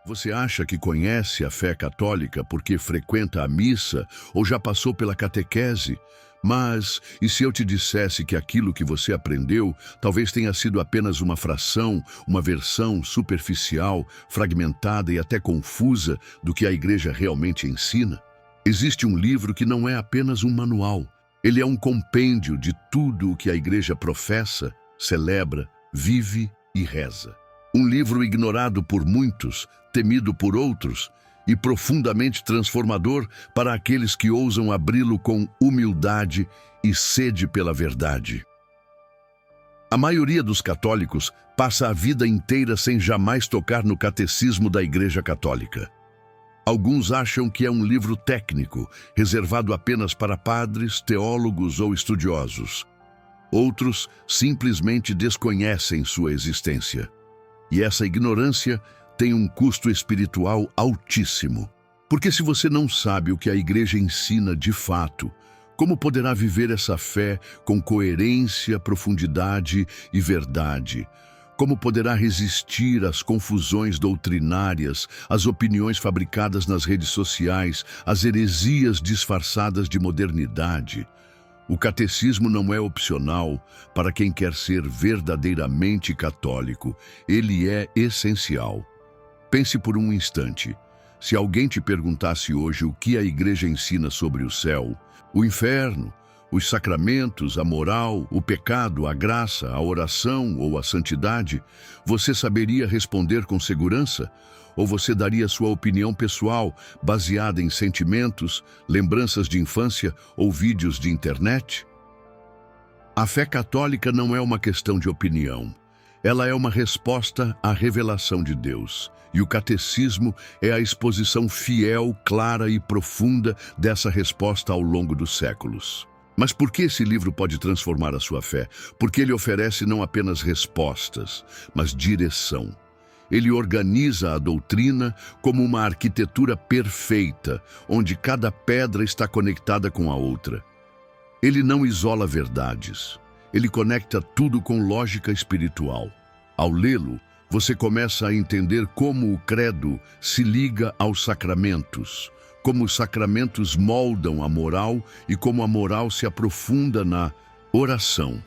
Você acha que conhece a fé católica porque frequenta a missa ou já passou pela catequese? Mas, e se eu te dissesse que aquilo que você aprendeu talvez tenha sido apenas uma fração, uma versão superficial, fragmentada e até confusa do que a igreja realmente ensina? Existe um livro que não é apenas um manual. Ele é um compêndio de tudo o que a igreja professa, celebra, vive e reza. Um livro ignorado por muitos, temido por outros e profundamente transformador para aqueles que ousam abri-lo com humildade e sede pela verdade. A maioria dos católicos passa a vida inteira sem jamais tocar no catecismo da Igreja Católica. Alguns acham que é um livro técnico, reservado apenas para padres, teólogos ou estudiosos. Outros simplesmente desconhecem sua existência. E essa ignorância tem um custo espiritual altíssimo. Porque se você não sabe o que a igreja ensina de fato, como poderá viver essa fé com coerência, profundidade e verdade? Como poderá resistir às confusões doutrinárias, às opiniões fabricadas nas redes sociais, às heresias disfarçadas de modernidade? O catecismo não é opcional para quem quer ser verdadeiramente católico. Ele é essencial. Pense por um instante. Se alguém te perguntasse hoje o que a igreja ensina sobre o céu, o inferno, os sacramentos, a moral, o pecado, a graça, a oração ou a santidade, você saberia responder com segurança? Ou você daria sua opinião pessoal, baseada em sentimentos, lembranças de infância ou vídeos de internet? A fé católica não é uma questão de opinião. Ela é uma resposta à revelação de Deus. E o catecismo é a exposição fiel, clara e profunda dessa resposta ao longo dos séculos. Mas por que esse livro pode transformar a sua fé? Porque ele oferece não apenas respostas, mas direção. Ele organiza a doutrina como uma arquitetura perfeita, onde cada pedra está conectada com a outra. Ele não isola verdades. Ele conecta tudo com lógica espiritual. Ao lê-lo, você começa a entender como o credo se liga aos sacramentos, como os sacramentos moldam a moral e como a moral se aprofunda na oração.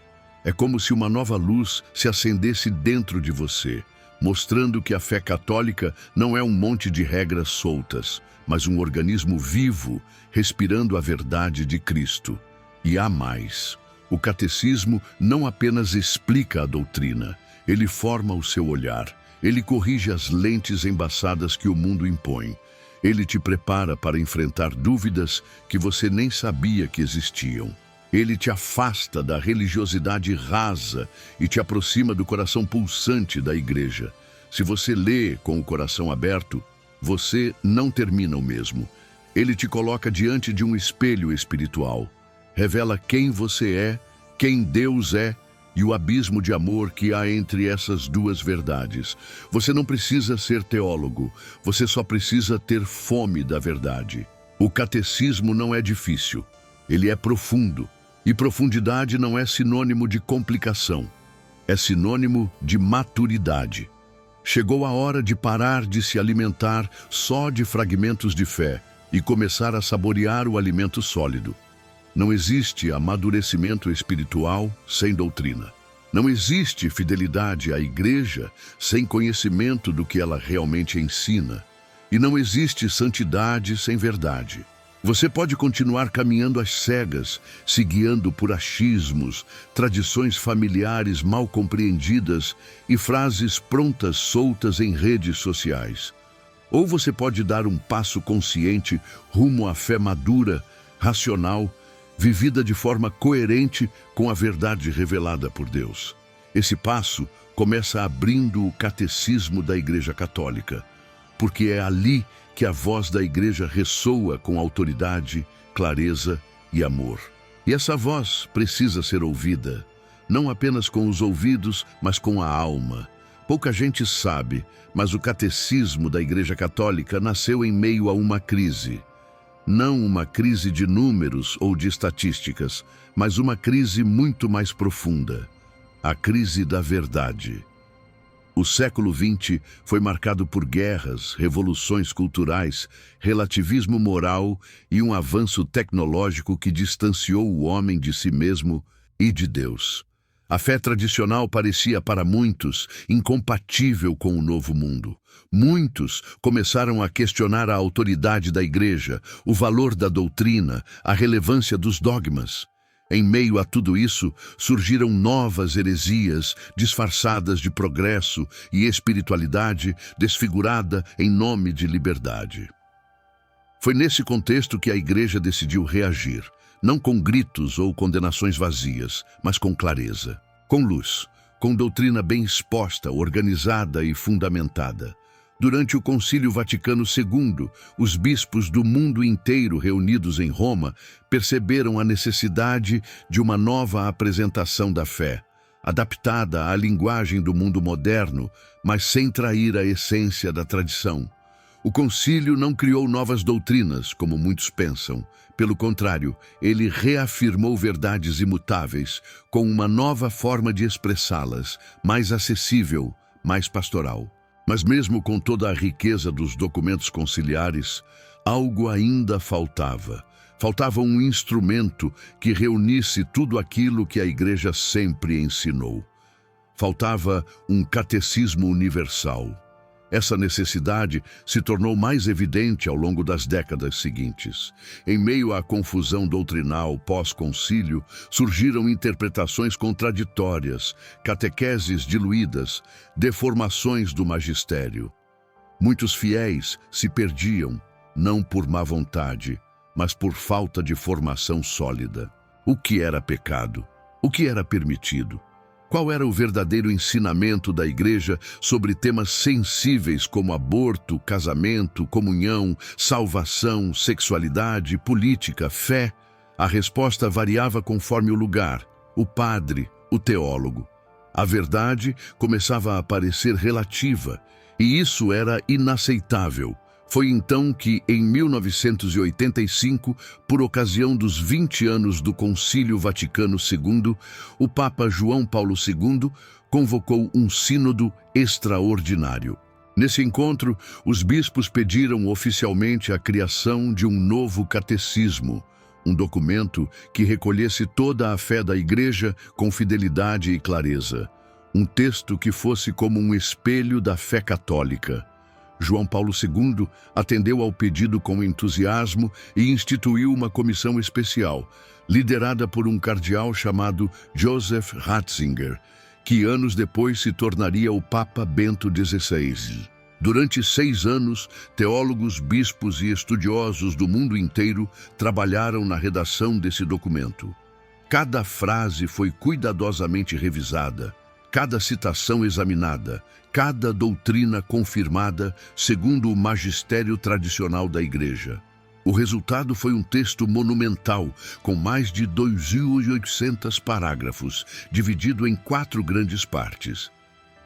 É como se uma nova luz se acendesse dentro de você, mostrando que a fé católica não é um monte de regras soltas, mas um organismo vivo, respirando a verdade de Cristo. E há mais. O catecismo não apenas explica a doutrina, ele forma o seu olhar, ele corrige as lentes embaçadas que o mundo impõe. Ele te prepara para enfrentar dúvidas que você nem sabia que existiam. Ele te afasta da religiosidade rasa e te aproxima do coração pulsante da igreja. Se você lê com o coração aberto, você não termina o mesmo. Ele te coloca diante de um espelho espiritual. Revela quem você é, quem Deus é e o abismo de amor que há entre essas duas verdades. Você não precisa ser teólogo, você só precisa ter fome da verdade. O catecismo não é difícil, ele é profundo. E profundidade não é sinônimo de complicação, é sinônimo de maturidade. Chegou a hora de parar de se alimentar só de fragmentos de fé e começar a saborear o alimento sólido. Não existe amadurecimento espiritual sem doutrina. Não existe fidelidade à igreja sem conhecimento do que ela realmente ensina. E não existe santidade sem verdade. Você pode continuar caminhando às cegas, se guiando por achismos, tradições familiares mal compreendidas e frases prontas soltas em redes sociais. Ou você pode dar um passo consciente rumo à fé madura, racional, vivida de forma coerente com a verdade revelada por Deus. Esse passo começa abrindo o catecismo da Igreja Católica, porque é ali que a voz da Igreja ressoa com autoridade, clareza e amor. E essa voz precisa ser ouvida, não apenas com os ouvidos, mas com a alma. Pouca gente sabe, mas o catecismo da Igreja Católica nasceu em meio a uma crise. Não uma crise de números ou de estatísticas, mas uma crise muito mais profunda. A crise da verdade. O século XX foi marcado por guerras, revoluções culturais, relativismo moral e um avanço tecnológico que distanciou o homem de si mesmo e de Deus. A fé tradicional parecia para muitos incompatível com o novo mundo. Muitos começaram a questionar a autoridade da igreja, o valor da doutrina, a relevância dos dogmas. Em meio a tudo isso, surgiram novas heresias disfarçadas de progresso e espiritualidade desfigurada em nome de liberdade. Foi nesse contexto que a igreja decidiu reagir, não com gritos ou condenações vazias, mas com clareza, com luz, com doutrina bem exposta, organizada e fundamentada. Durante o Concílio Vaticano II, os bispos do mundo inteiro reunidos em Roma perceberam a necessidade de uma nova apresentação da fé, adaptada à linguagem do mundo moderno, mas sem trair a essência da tradição. O concílio não criou novas doutrinas, como muitos pensam. Pelo contrário, ele reafirmou verdades imutáveis, com uma nova forma de expressá-las, mais acessível, mais pastoral. Mas mesmo com toda a riqueza dos documentos conciliares, algo ainda faltava. Faltava um instrumento que reunisse tudo aquilo que a Igreja sempre ensinou. Faltava um catecismo universal. Essa necessidade se tornou mais evidente ao longo das décadas seguintes. Em meio à confusão doutrinal pós-concílio, surgiram interpretações contraditórias, catequeses diluídas, deformações do magistério. Muitos fiéis se perdiam, não por má vontade, mas por falta de formação sólida. O que era pecado? O que era permitido? Qual era o verdadeiro ensinamento da Igreja sobre temas sensíveis como aborto, casamento, comunhão, salvação, sexualidade, política, fé? A resposta variava conforme o lugar, o padre, o teólogo. A verdade começava a parecer relativa, e isso era inaceitável. Foi então que, em 1985, por ocasião dos 20 anos do Concílio Vaticano II, o Papa João Paulo II convocou um sínodo extraordinário. Nesse encontro, os bispos pediram oficialmente a criação de um novo catecismo, um documento que recolhesse toda a fé da Igreja com fidelidade e clareza, um texto que fosse como um espelho da fé católica. João Paulo II atendeu ao pedido com entusiasmo e instituiu uma comissão especial, liderada por um cardeal chamado Joseph Ratzinger, que anos depois se tornaria o Papa Bento XVI. Durante 6 anos, teólogos, bispos e estudiosos do mundo inteiro trabalharam na redação desse documento. Cada frase foi cuidadosamente revisada, cada citação examinada, cada doutrina confirmada segundo o magistério tradicional da Igreja. O resultado foi um texto monumental, com mais de 2.800 parágrafos, dividido em 4 grandes partes.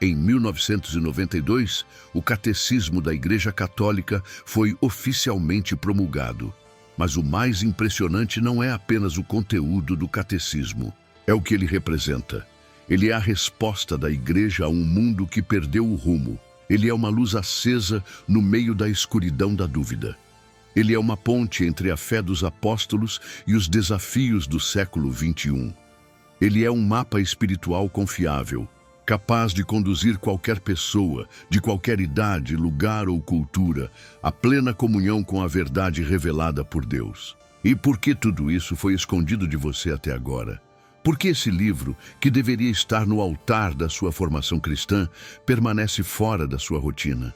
Em 1992, o Catecismo da Igreja Católica foi oficialmente promulgado. Mas o mais impressionante não é apenas o conteúdo do catecismo, é o que ele representa. Ele é a resposta da Igreja a um mundo que perdeu o rumo. Ele é uma luz acesa no meio da escuridão da dúvida. Ele é uma ponte entre a fé dos apóstolos e os desafios do século XXI. Ele é um mapa espiritual confiável, capaz de conduzir qualquer pessoa, de qualquer idade, lugar ou cultura, à plena comunhão com a verdade revelada por Deus. E por que tudo isso foi escondido de você até agora? Por que esse livro, que deveria estar no altar da sua formação cristã, permanece fora da sua rotina?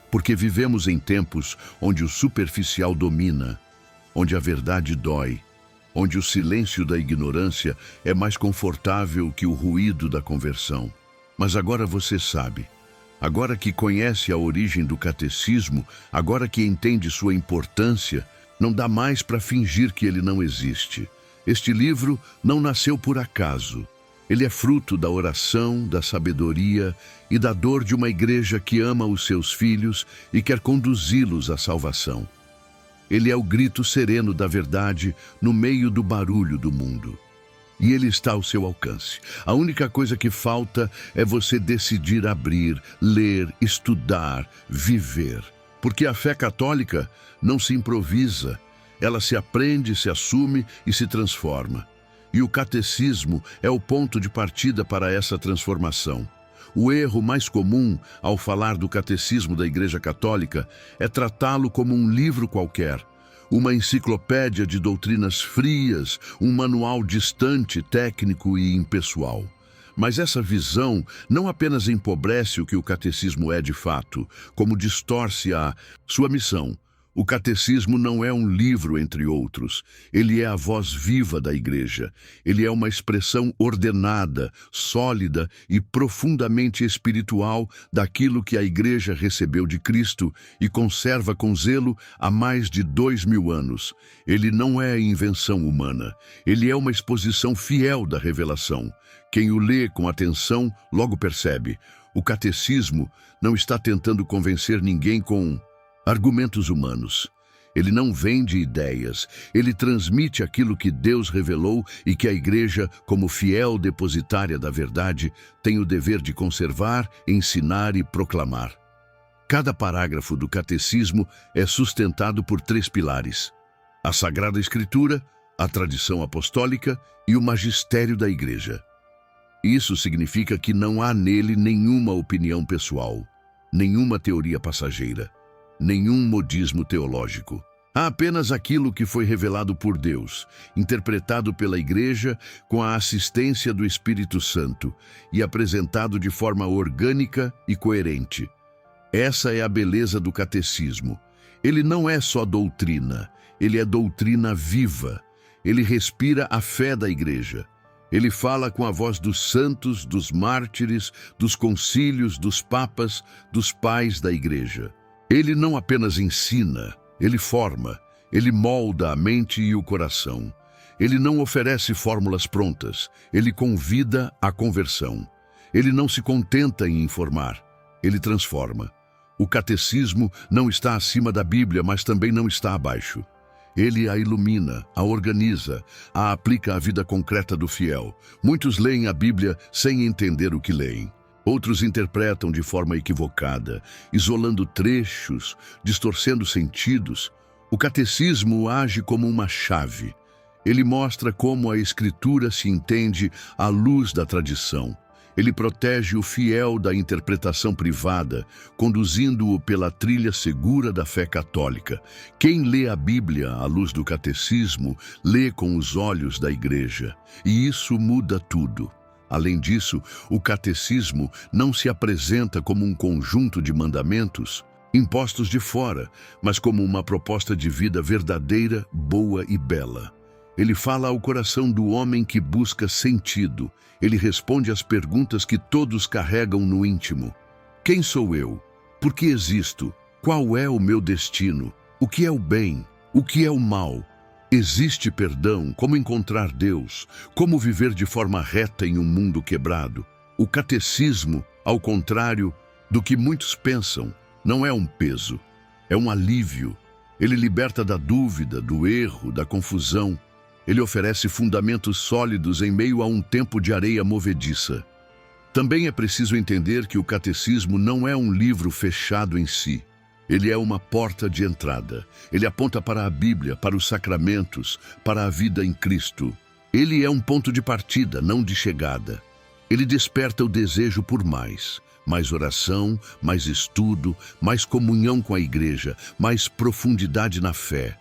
Porque vivemos em tempos onde o superficial domina, onde a verdade dói, onde o silêncio da ignorância é mais confortável que o ruído da conversão. Mas agora você sabe, agora que conhece a origem do catecismo, agora que entende sua importância, não dá mais para fingir que ele não existe. Este livro não nasceu por acaso. Ele é fruto da oração, da sabedoria e da dor de uma igreja que ama os seus filhos e quer conduzi-los à salvação. Ele é o grito sereno da verdade no meio do barulho do mundo. e ele está ao seu alcance. A única coisa que falta é você decidir abrir, ler, estudar, viver. Porque a fé católica não se improvisa, ela se aprende, se assume e se transforma. E o catecismo é o ponto de partida para essa transformação. O erro mais comum ao falar do catecismo da Igreja Católica é tratá-lo como um livro qualquer, uma enciclopédia de doutrinas frias, um manual distante, técnico e impessoal. Mas essa visão não apenas empobrece o que o catecismo é de fato, como distorce a sua missão. O catecismo não é um livro, entre outros. Ele é a voz viva da Igreja. Ele é uma expressão ordenada, sólida e profundamente espiritual daquilo que a Igreja recebeu de Cristo e conserva com zelo há mais de 2000 anos. Ele não é invenção humana. Ele é uma exposição fiel da revelação. Quem o lê com atenção logo percebe. O catecismo não está tentando convencer ninguém com argumentos humanos. Ele não vende ideias, ele transmite aquilo que Deus revelou e que a Igreja, como fiel depositária da verdade, tem o dever de conservar, ensinar e proclamar. Cada parágrafo do catecismo é sustentado por 3 pilares: a Sagrada Escritura, a tradição apostólica e o magistério da Igreja. Isso significa que não há nele nenhuma opinião pessoal, nenhuma teoria passageira, nenhum modismo teológico. Há apenas aquilo que foi revelado por Deus, interpretado pela Igreja com a assistência do Espírito Santo e apresentado de forma orgânica e coerente. Essa é a beleza do catecismo. Ele não é só doutrina, ele é doutrina viva. Ele respira a fé da Igreja. Ele fala com a voz dos santos, dos mártires, dos concílios, dos papas, dos pais da Igreja. Ele não apenas ensina, ele forma, ele molda a mente e o coração. Ele não oferece fórmulas prontas, ele convida à conversão. Ele não se contenta em informar, ele transforma. O catecismo não está acima da Bíblia, mas também não está abaixo. Ele a ilumina, a organiza, a aplica à vida concreta do fiel. Muitos leem a Bíblia sem entender o que leem. Outros interpretam de forma equivocada, isolando trechos, distorcendo sentidos. O catecismo age como uma chave. Ele mostra como a Escritura se entende à luz da tradição. Ele protege o fiel da interpretação privada, conduzindo-o pela trilha segura da fé católica. Quem lê a Bíblia à luz do catecismo, lê com os olhos da Igreja. E isso muda tudo. Além disso, o catecismo não se apresenta como um conjunto de mandamentos impostos de fora, mas como uma proposta de vida verdadeira, boa e bela. Ele fala ao coração do homem que busca sentido. Ele responde às perguntas que todos carregam no íntimo. Quem sou eu? Por que existo? Qual é o meu destino? O que é o bem? O que é o mal? Existe perdão? Como encontrar Deus? Como viver de forma reta em um mundo quebrado? O catecismo, ao contrário do que muitos pensam, não é um peso, é um alívio. Ele liberta da dúvida, do erro, da confusão. Ele oferece fundamentos sólidos em meio a um tempo de areia movediça. Também é preciso entender que o catecismo não é um livro fechado em si. Ele é uma porta de entrada. Ele aponta para a Bíblia, para os sacramentos, para a vida em Cristo. Ele é um ponto de partida, não de chegada. Ele desperta o desejo por mais oração, mais estudo, mais comunhão com a Igreja, mais profundidade na fé.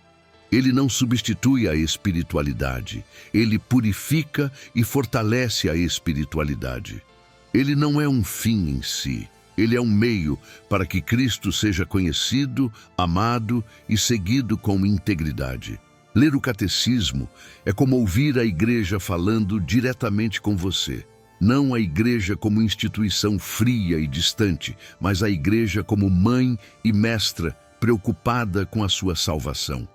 Ele não substitui a espiritualidade. Ele purifica e fortalece a espiritualidade. Ele não é um fim em si. Ele é um meio para que Cristo seja conhecido, amado e seguido com integridade. Ler o catecismo é como ouvir a Igreja falando diretamente com você. Não a Igreja como instituição fria e distante, mas a Igreja como mãe e mestra preocupada com a sua salvação.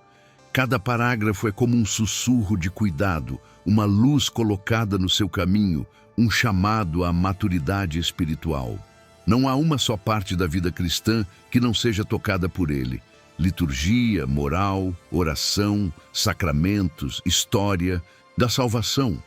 Cada parágrafo é como um sussurro de cuidado, uma luz colocada no seu caminho, um chamado à maturidade espiritual. Não há uma só parte da vida cristã que não seja tocada por ele. Liturgia, moral, oração, sacramentos, história da salvação.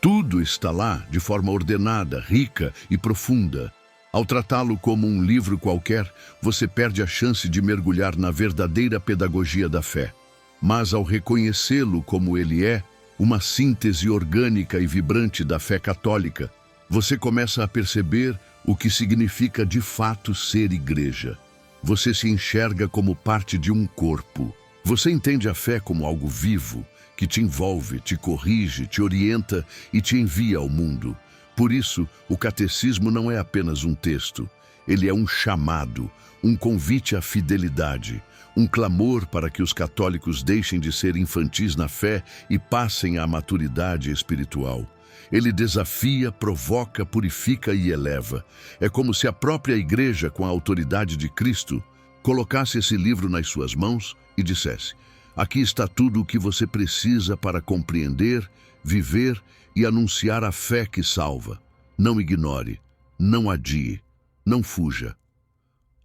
Tudo está lá de forma ordenada, rica e profunda. Ao tratá-lo como um livro qualquer, você perde a chance de mergulhar na verdadeira pedagogia da fé. Mas ao reconhecê-lo como ele é, uma síntese orgânica e vibrante da fé católica, você começa a perceber o que significa de fato ser igreja. Você se enxerga como parte de um corpo. Você entende a fé como algo vivo, que te envolve, te corrige, te orienta e te envia ao mundo. Por isso, o catecismo não é apenas um texto. Ele é um chamado, um convite à fidelidade, um clamor para que os católicos deixem de ser infantis na fé e passem à maturidade espiritual. Ele desafia, provoca, purifica e eleva. É como se a própria Igreja, com a autoridade de Cristo, colocasse esse livro nas suas mãos e dissesse: aqui está tudo o que você precisa para compreender, viver e anunciar a fé que salva. Não ignore, não adie, não fuja.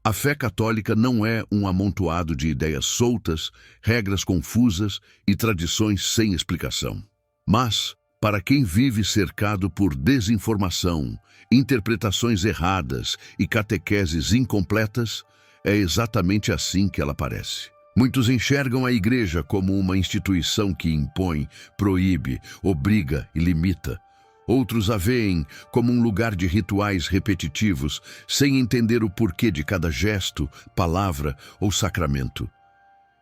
A fé católica não é um amontoado de ideias soltas, regras confusas e tradições sem explicação. Mas, para quem vive cercado por desinformação, interpretações erradas e catequeses incompletas, é exatamente assim que ela parece. Muitos enxergam a igreja como uma instituição que impõe, proíbe, obriga e limita. Outros a veem como um lugar de rituais repetitivos, sem entender o porquê de cada gesto, palavra ou sacramento.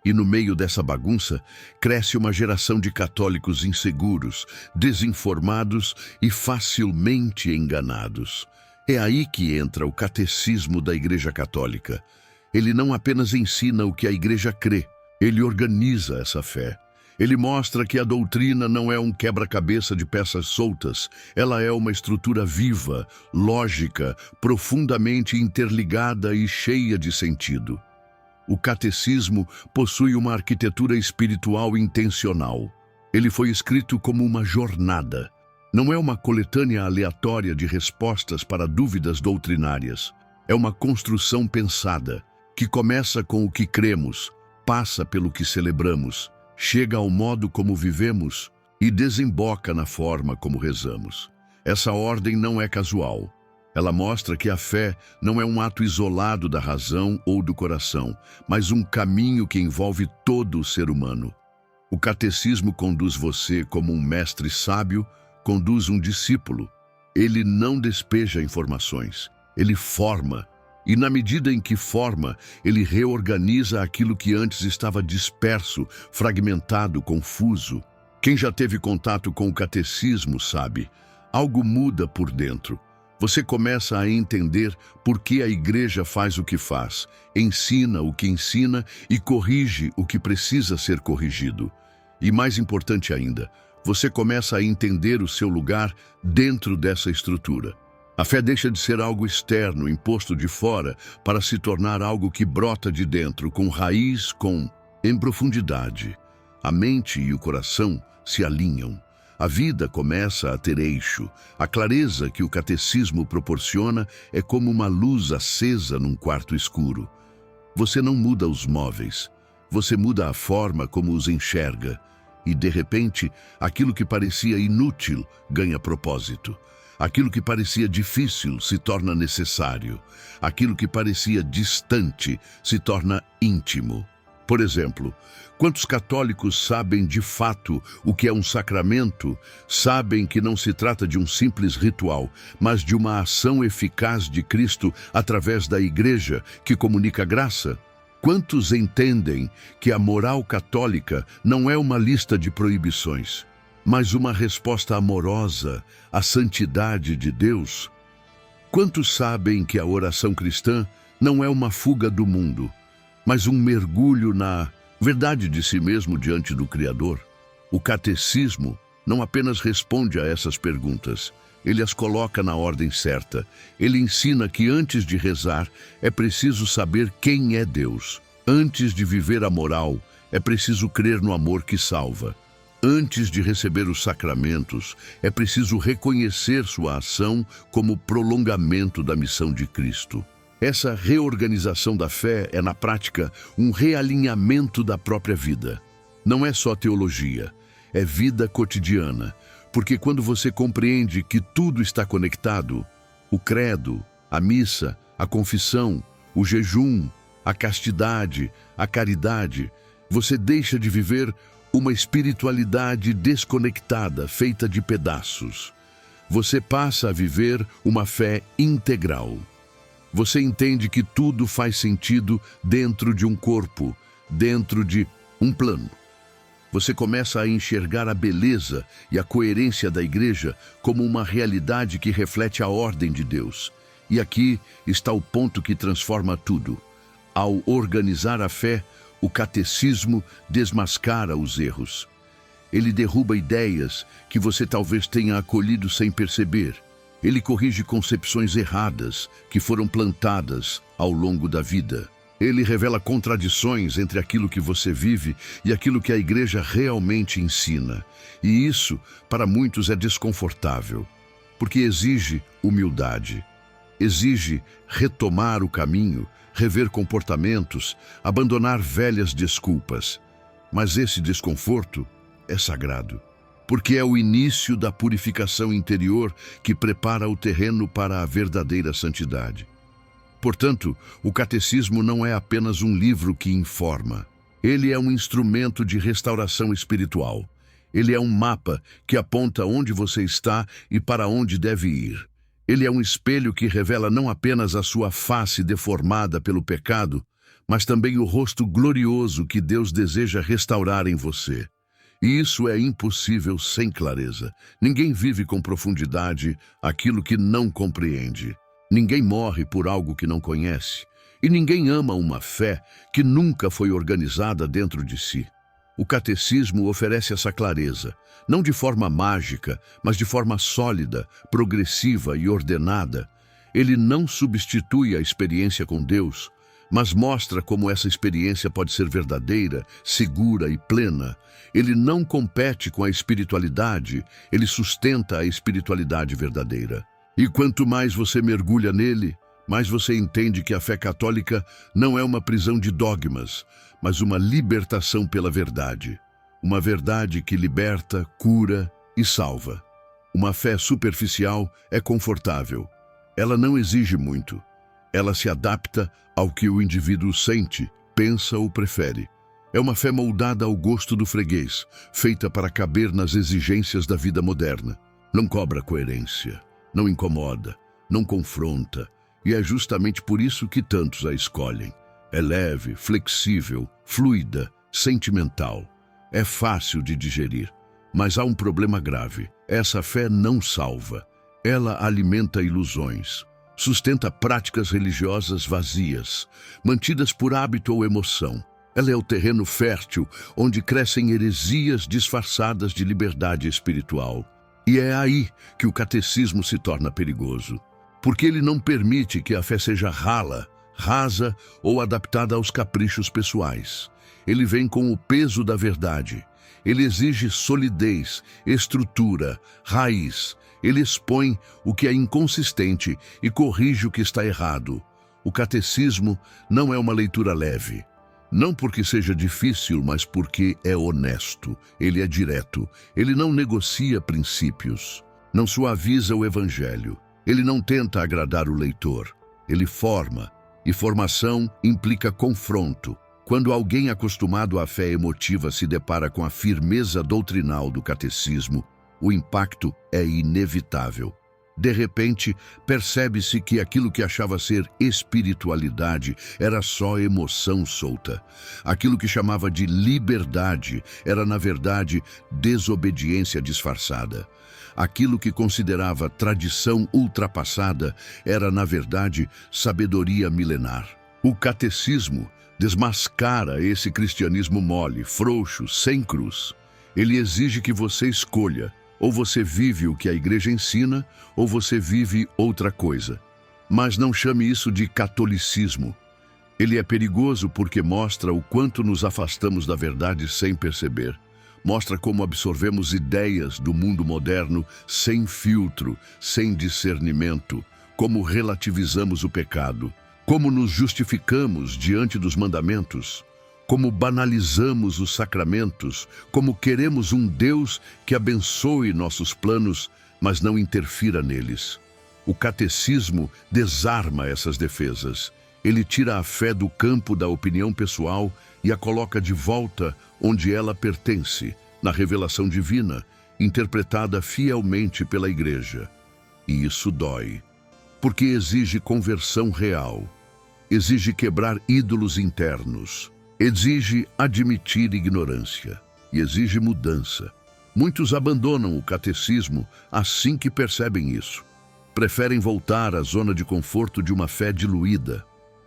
E no meio dessa bagunça, cresce uma geração de católicos inseguros, desinformados e facilmente enganados. É aí que entra o catecismo da Igreja Católica. Ele não apenas ensina o que a Igreja crê, ele organiza essa fé. Ele mostra que a doutrina não é um quebra-cabeça de peças soltas, ela é uma estrutura viva, lógica, profundamente interligada e cheia de sentido. O catecismo possui uma arquitetura espiritual intencional. Ele foi escrito como uma jornada. Não é uma coletânea aleatória de respostas para dúvidas doutrinárias. É uma construção pensada, que começa com o que cremos, passa pelo que celebramos, chega ao modo como vivemos e desemboca na forma como rezamos. Essa ordem não é casual. Ela mostra que a fé não é um ato isolado da razão ou do coração, mas um caminho que envolve todo o ser humano. O catecismo conduz você como um mestre sábio, conduz um discípulo. Ele não despeja informações, ele forma. E na medida em que forma, ele reorganiza aquilo que antes estava disperso, fragmentado, confuso. Quem já teve contato com o catecismo sabe, algo muda por dentro. Você começa a entender por que a igreja faz o que faz, ensina o que ensina e corrige o que precisa ser corrigido. E mais importante ainda, você começa a entender o seu lugar dentro dessa estrutura. A fé deixa de ser algo externo, imposto de fora, para se tornar algo que brota de dentro, com raiz, em profundidade. A mente e o coração se alinham. A vida começa a ter eixo. A clareza que o catecismo proporciona é como uma luz acesa num quarto escuro. Você não muda os móveis, você muda a forma como os enxerga. E, de repente, aquilo que parecia inútil ganha propósito. Aquilo que parecia difícil se torna necessário. Aquilo que parecia distante se torna íntimo. Por exemplo, quantos católicos sabem de fato o que é um sacramento, sabem que não se trata de um simples ritual, mas de uma ação eficaz de Cristo através da Igreja que comunica graça? Quantos entendem que a moral católica não é uma lista de proibições, mas uma resposta amorosa à santidade de Deus? Quantos sabem que a oração cristã não é uma fuga do mundo, mas um mergulho na verdade de si mesmo diante do Criador? O catecismo não apenas responde a essas perguntas, ele as coloca na ordem certa. Ele ensina que antes de rezar é preciso saber quem é Deus. Antes de viver a moral, é preciso crer no amor que salva. Antes de receber os sacramentos, é preciso reconhecer sua ação como prolongamento da missão de Cristo. Essa reorganização da fé é, na prática, um realinhamento da própria vida. Não é só teologia, é vida cotidiana, Porque quando você compreende que tudo está conectado, o credo, a missa, a confissão, o jejum, a castidade, a caridade, você deixa de viver uma espiritualidade desconectada, feita de pedaços. Você passa a viver uma fé integral. Você entende que tudo faz sentido dentro de um corpo, dentro de um plano. Você começa a enxergar a beleza e a coerência da igreja como uma realidade que reflete a ordem de Deus. E aqui está o ponto que transforma tudo. Ao organizar a fé, o catecismo desmascara os erros. Ele derruba ideias que você talvez tenha acolhido sem perceber. Ele corrige concepções erradas que foram plantadas ao longo da vida. Ele revela contradições entre aquilo que você vive e aquilo que a igreja realmente ensina. E isso, para muitos, é desconfortável, porque exige humildade. Exige retomar o caminho, rever comportamentos, abandonar velhas desculpas. Mas esse desconforto é sagrado, porque é o início da purificação interior que prepara o terreno para a verdadeira santidade. Portanto, o catecismo não é apenas um livro que informa. Ele é um instrumento de restauração espiritual. Ele é um mapa que aponta onde você está e para onde deve ir. Ele é um espelho que revela não apenas a sua face deformada pelo pecado, mas também o rosto glorioso que Deus deseja restaurar em você. E isso é impossível sem clareza. Ninguém vive com profundidade aquilo que não compreende. Ninguém morre por algo que não conhece. E ninguém ama uma fé que nunca foi organizada dentro de si. O catecismo oferece essa clareza, não de forma mágica, mas de forma sólida, progressiva e ordenada. Ele não substitui a experiência com Deus, mas mostra como essa experiência pode ser verdadeira, segura e plena. Ele não compete com a espiritualidade, ele sustenta a espiritualidade verdadeira. E quanto mais você mergulha nele, mais você entende que a fé católica não é uma prisão de dogmas, mas uma libertação pela verdade. Uma verdade que liberta, cura e salva. Uma fé superficial é confortável. Ela não exige muito. Ela se adapta ao que o indivíduo sente, pensa ou prefere. É uma fé moldada ao gosto do freguês, feita para caber nas exigências da vida moderna. Não cobra coerência, não incomoda, não confronta, e é justamente por isso que tantos a escolhem. É leve, flexível, fluida, sentimental. É fácil de digerir, mas há um problema grave. Essa fé não salva. Ela alimenta ilusões, sustenta práticas religiosas vazias, mantidas por hábito ou emoção. Ela é o terreno fértil onde crescem heresias disfarçadas de liberdade espiritual. E é aí que o catecismo se torna perigoso, porque ele não permite que a fé seja rala, rasa ou adaptada aos caprichos pessoais. Ele vem com o peso da verdade. Ele exige solidez, estrutura, raiz. Ele expõe o que é inconsistente e corrige o que está errado. O catecismo não é uma leitura leve. Não porque seja difícil, mas porque é honesto. Ele é direto. Ele não negocia princípios. Não suaviza o evangelho. Ele não tenta agradar o leitor. Ele forma. E formação implica confronto. Quando alguém acostumado à fé emotiva se depara com a firmeza doutrinal do catecismo, o impacto é inevitável. De repente, percebe-se que aquilo que achava ser espiritualidade era só emoção solta. Aquilo que chamava de liberdade era, na verdade, desobediência disfarçada. Aquilo que considerava tradição ultrapassada era, na verdade, sabedoria milenar. O catecismo desmascara esse cristianismo mole, frouxo, sem cruz. Ele exige que você escolha. Ou você vive o que a igreja ensina, ou você vive outra coisa. Mas não chame isso de catolicismo. Ele é perigoso porque mostra o quanto nos afastamos da verdade sem perceber. Mostra como absorvemos ideias do mundo moderno sem filtro, sem discernimento. Como relativizamos o pecado. Como nos justificamos diante dos mandamentos. como banalizamos os sacramentos, como queremos um Deus que abençoe nossos planos, mas não interfira neles. O catecismo desarma essas defesas. Ele tira a fé do campo da opinião pessoal e a coloca de volta onde ela pertence, na revelação divina, interpretada fielmente pela Igreja. E isso dói, porque exige conversão real, exige quebrar ídolos internos, exige admitir ignorância e exige mudança. Muitos abandonam o catecismo assim que percebem isso. Preferem voltar à zona de conforto de uma fé diluída,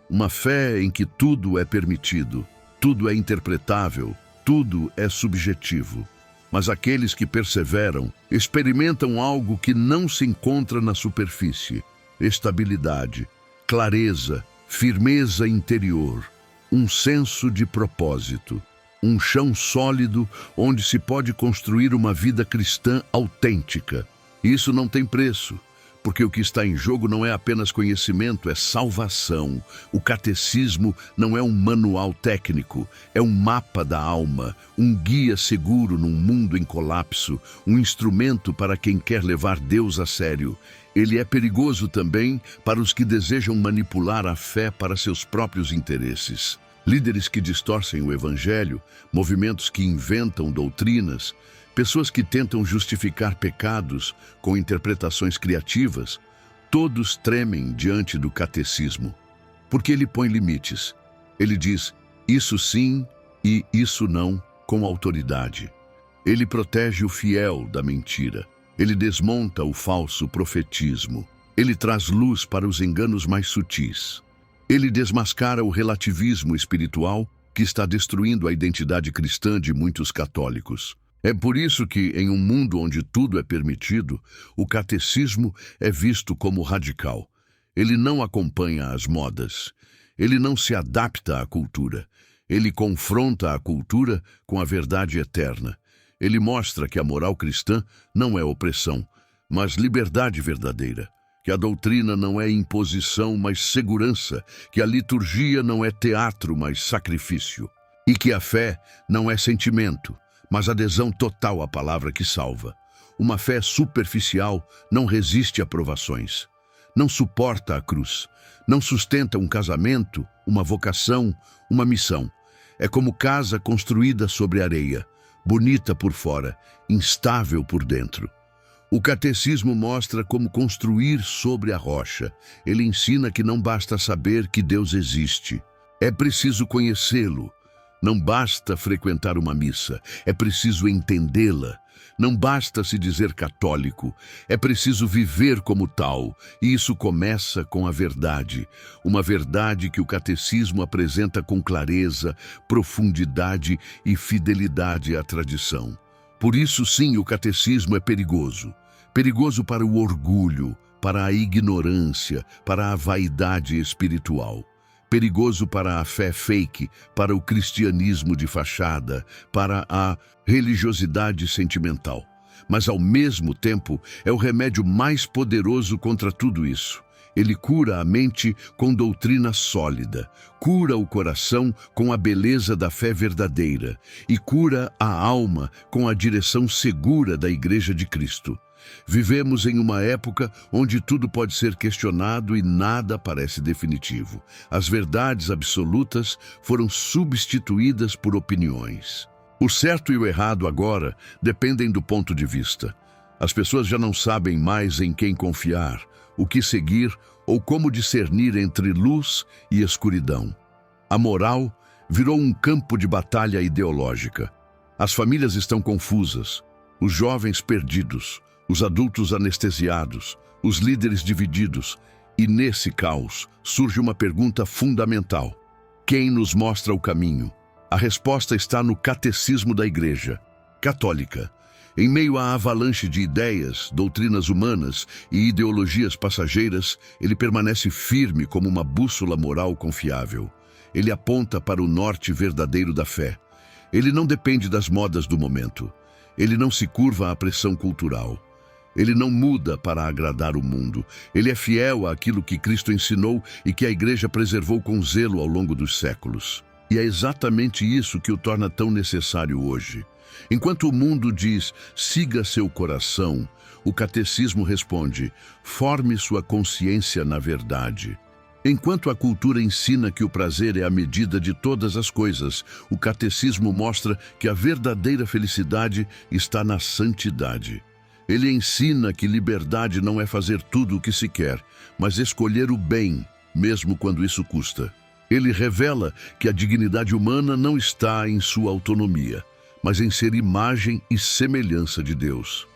uma fé em que tudo é permitido, tudo é interpretável, tudo é subjetivo. Mas aqueles que perseveram experimentam algo que não se encontra na superfície: estabilidade, clareza, firmeza interior, um senso de propósito, um chão sólido onde se pode construir uma vida cristã autêntica. Isso não tem preço, porque o que está em jogo não é apenas conhecimento, é salvação. O catecismo não é um manual técnico, é um mapa da alma, um guia seguro num mundo em colapso, um instrumento para quem quer levar Deus a sério. Ele é perigoso também para os que desejam manipular a fé para seus próprios interesses. Líderes que distorcem o evangelho, movimentos que inventam doutrinas, pessoas que tentam justificar pecados com interpretações criativas, todos tremem diante do catecismo, porque ele põe limites. Ele diz isso sim e isso não com autoridade. Ele protege o fiel da mentira. Ele desmonta o falso profetismo. Ele traz luz para os enganos mais sutis. Ele desmascara o relativismo espiritual que está destruindo a identidade cristã de muitos católicos. É por isso que, em um mundo onde tudo é permitido, o catecismo é visto como radical. Ele não acompanha as modas. Ele não se adapta à cultura. Ele confronta a cultura com a verdade eterna. Ele mostra que a moral cristã não é opressão, mas liberdade verdadeira. Que a doutrina não é imposição, mas segurança. Que a liturgia não é teatro, mas sacrifício. E que a fé não é sentimento, mas adesão total à palavra que salva. Uma fé superficial não resiste a provações, não suporta a cruz, não sustenta um casamento, uma vocação, uma missão. É como casa construída sobre areia, bonita por fora, instável por dentro. O catecismo mostra como construir sobre a rocha. Ele ensina que não basta saber que Deus existe. É preciso conhecê-lo. Não basta frequentar uma missa, é preciso entendê-la. Não basta se dizer católico, é preciso viver como tal. E isso começa com a verdade. Uma verdade que o catecismo apresenta com clareza, profundidade e fidelidade à tradição. Por isso, sim, o catecismo é perigoso. Perigoso para o orgulho, para a ignorância, para a vaidade espiritual. Perigoso para a fé fake, para o cristianismo de fachada, para a religiosidade sentimental. Mas, ao mesmo tempo, é o remédio mais poderoso contra tudo isso. Ele cura a mente com doutrina sólida, cura o coração com a beleza da fé verdadeira e cura a alma com a direção segura da Igreja de Cristo. Vivemos em uma época onde tudo pode ser questionado e nada parece definitivo. As verdades absolutas foram substituídas por opiniões. O certo e o errado agora dependem do ponto de vista. As pessoas já não sabem mais em quem confiar, o que seguir ou como discernir entre luz e escuridão. A moral virou um campo de batalha ideológica. As famílias estão confusas, os jovens perdidos, os adultos anestesiados, os líderes divididos, e nesse caos surge uma pergunta fundamental: quem nos mostra o caminho? A resposta está no catecismo da Igreja Católica. Em meio à avalanche de ideias, doutrinas humanas e ideologias passageiras, ele permanece firme como uma bússola moral confiável. Ele aponta para o norte verdadeiro da fé. Ele não depende das modas do momento. Ele não se curva à pressão cultural. Ele não muda para agradar o mundo. Ele é fiel àquilo que Cristo ensinou e que a Igreja preservou com zelo ao longo dos séculos. E é exatamente isso que o torna tão necessário hoje. Enquanto o mundo diz, siga seu coração, o catecismo responde, forme sua consciência na verdade. Enquanto a cultura ensina que o prazer é a medida de todas as coisas, o catecismo mostra que a verdadeira felicidade está na santidade. Ele ensina que liberdade não é fazer tudo o que se quer, mas escolher o bem, mesmo quando isso custa. Ele revela que a dignidade humana não está em sua autonomia, mas em ser imagem e semelhança de Deus.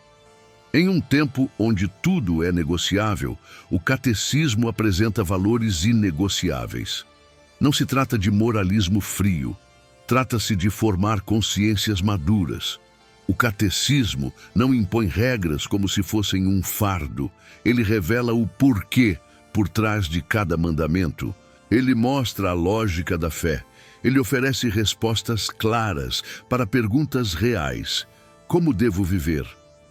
Em um tempo onde tudo é negociável, o catecismo apresenta valores inegociáveis. Não se trata de moralismo frio, trata-se de formar consciências maduras. O catecismo não impõe regras como se fossem um fardo. Ele revela o porquê por trás de cada mandamento. Ele mostra a lógica da fé. Ele oferece respostas claras para perguntas reais. Como devo viver?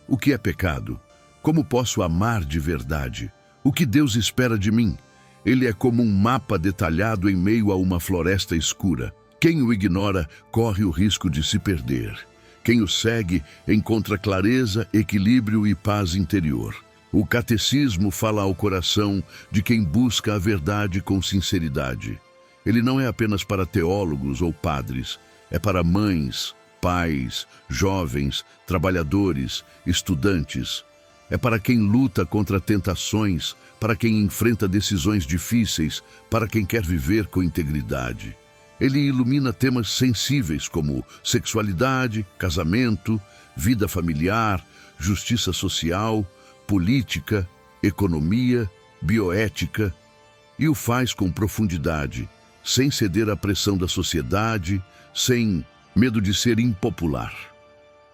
O que é pecado? Como posso amar de verdade? O que Deus espera de mim? Ele é como um mapa detalhado em meio a uma floresta escura. Quem o ignora corre o risco de se perder. Quem o segue encontra clareza, equilíbrio e paz interior. O catecismo fala ao coração de quem busca a verdade com sinceridade. Ele não é apenas para teólogos ou padres, é para mães, pais, jovens, trabalhadores, estudantes. É para quem luta contra tentações, para quem enfrenta decisões difíceis, para quem quer viver com integridade. Ele ilumina temas sensíveis como sexualidade, casamento, vida familiar, justiça social, política, economia, bioética, e o faz com profundidade, sem ceder à pressão da sociedade, sem medo de ser impopular.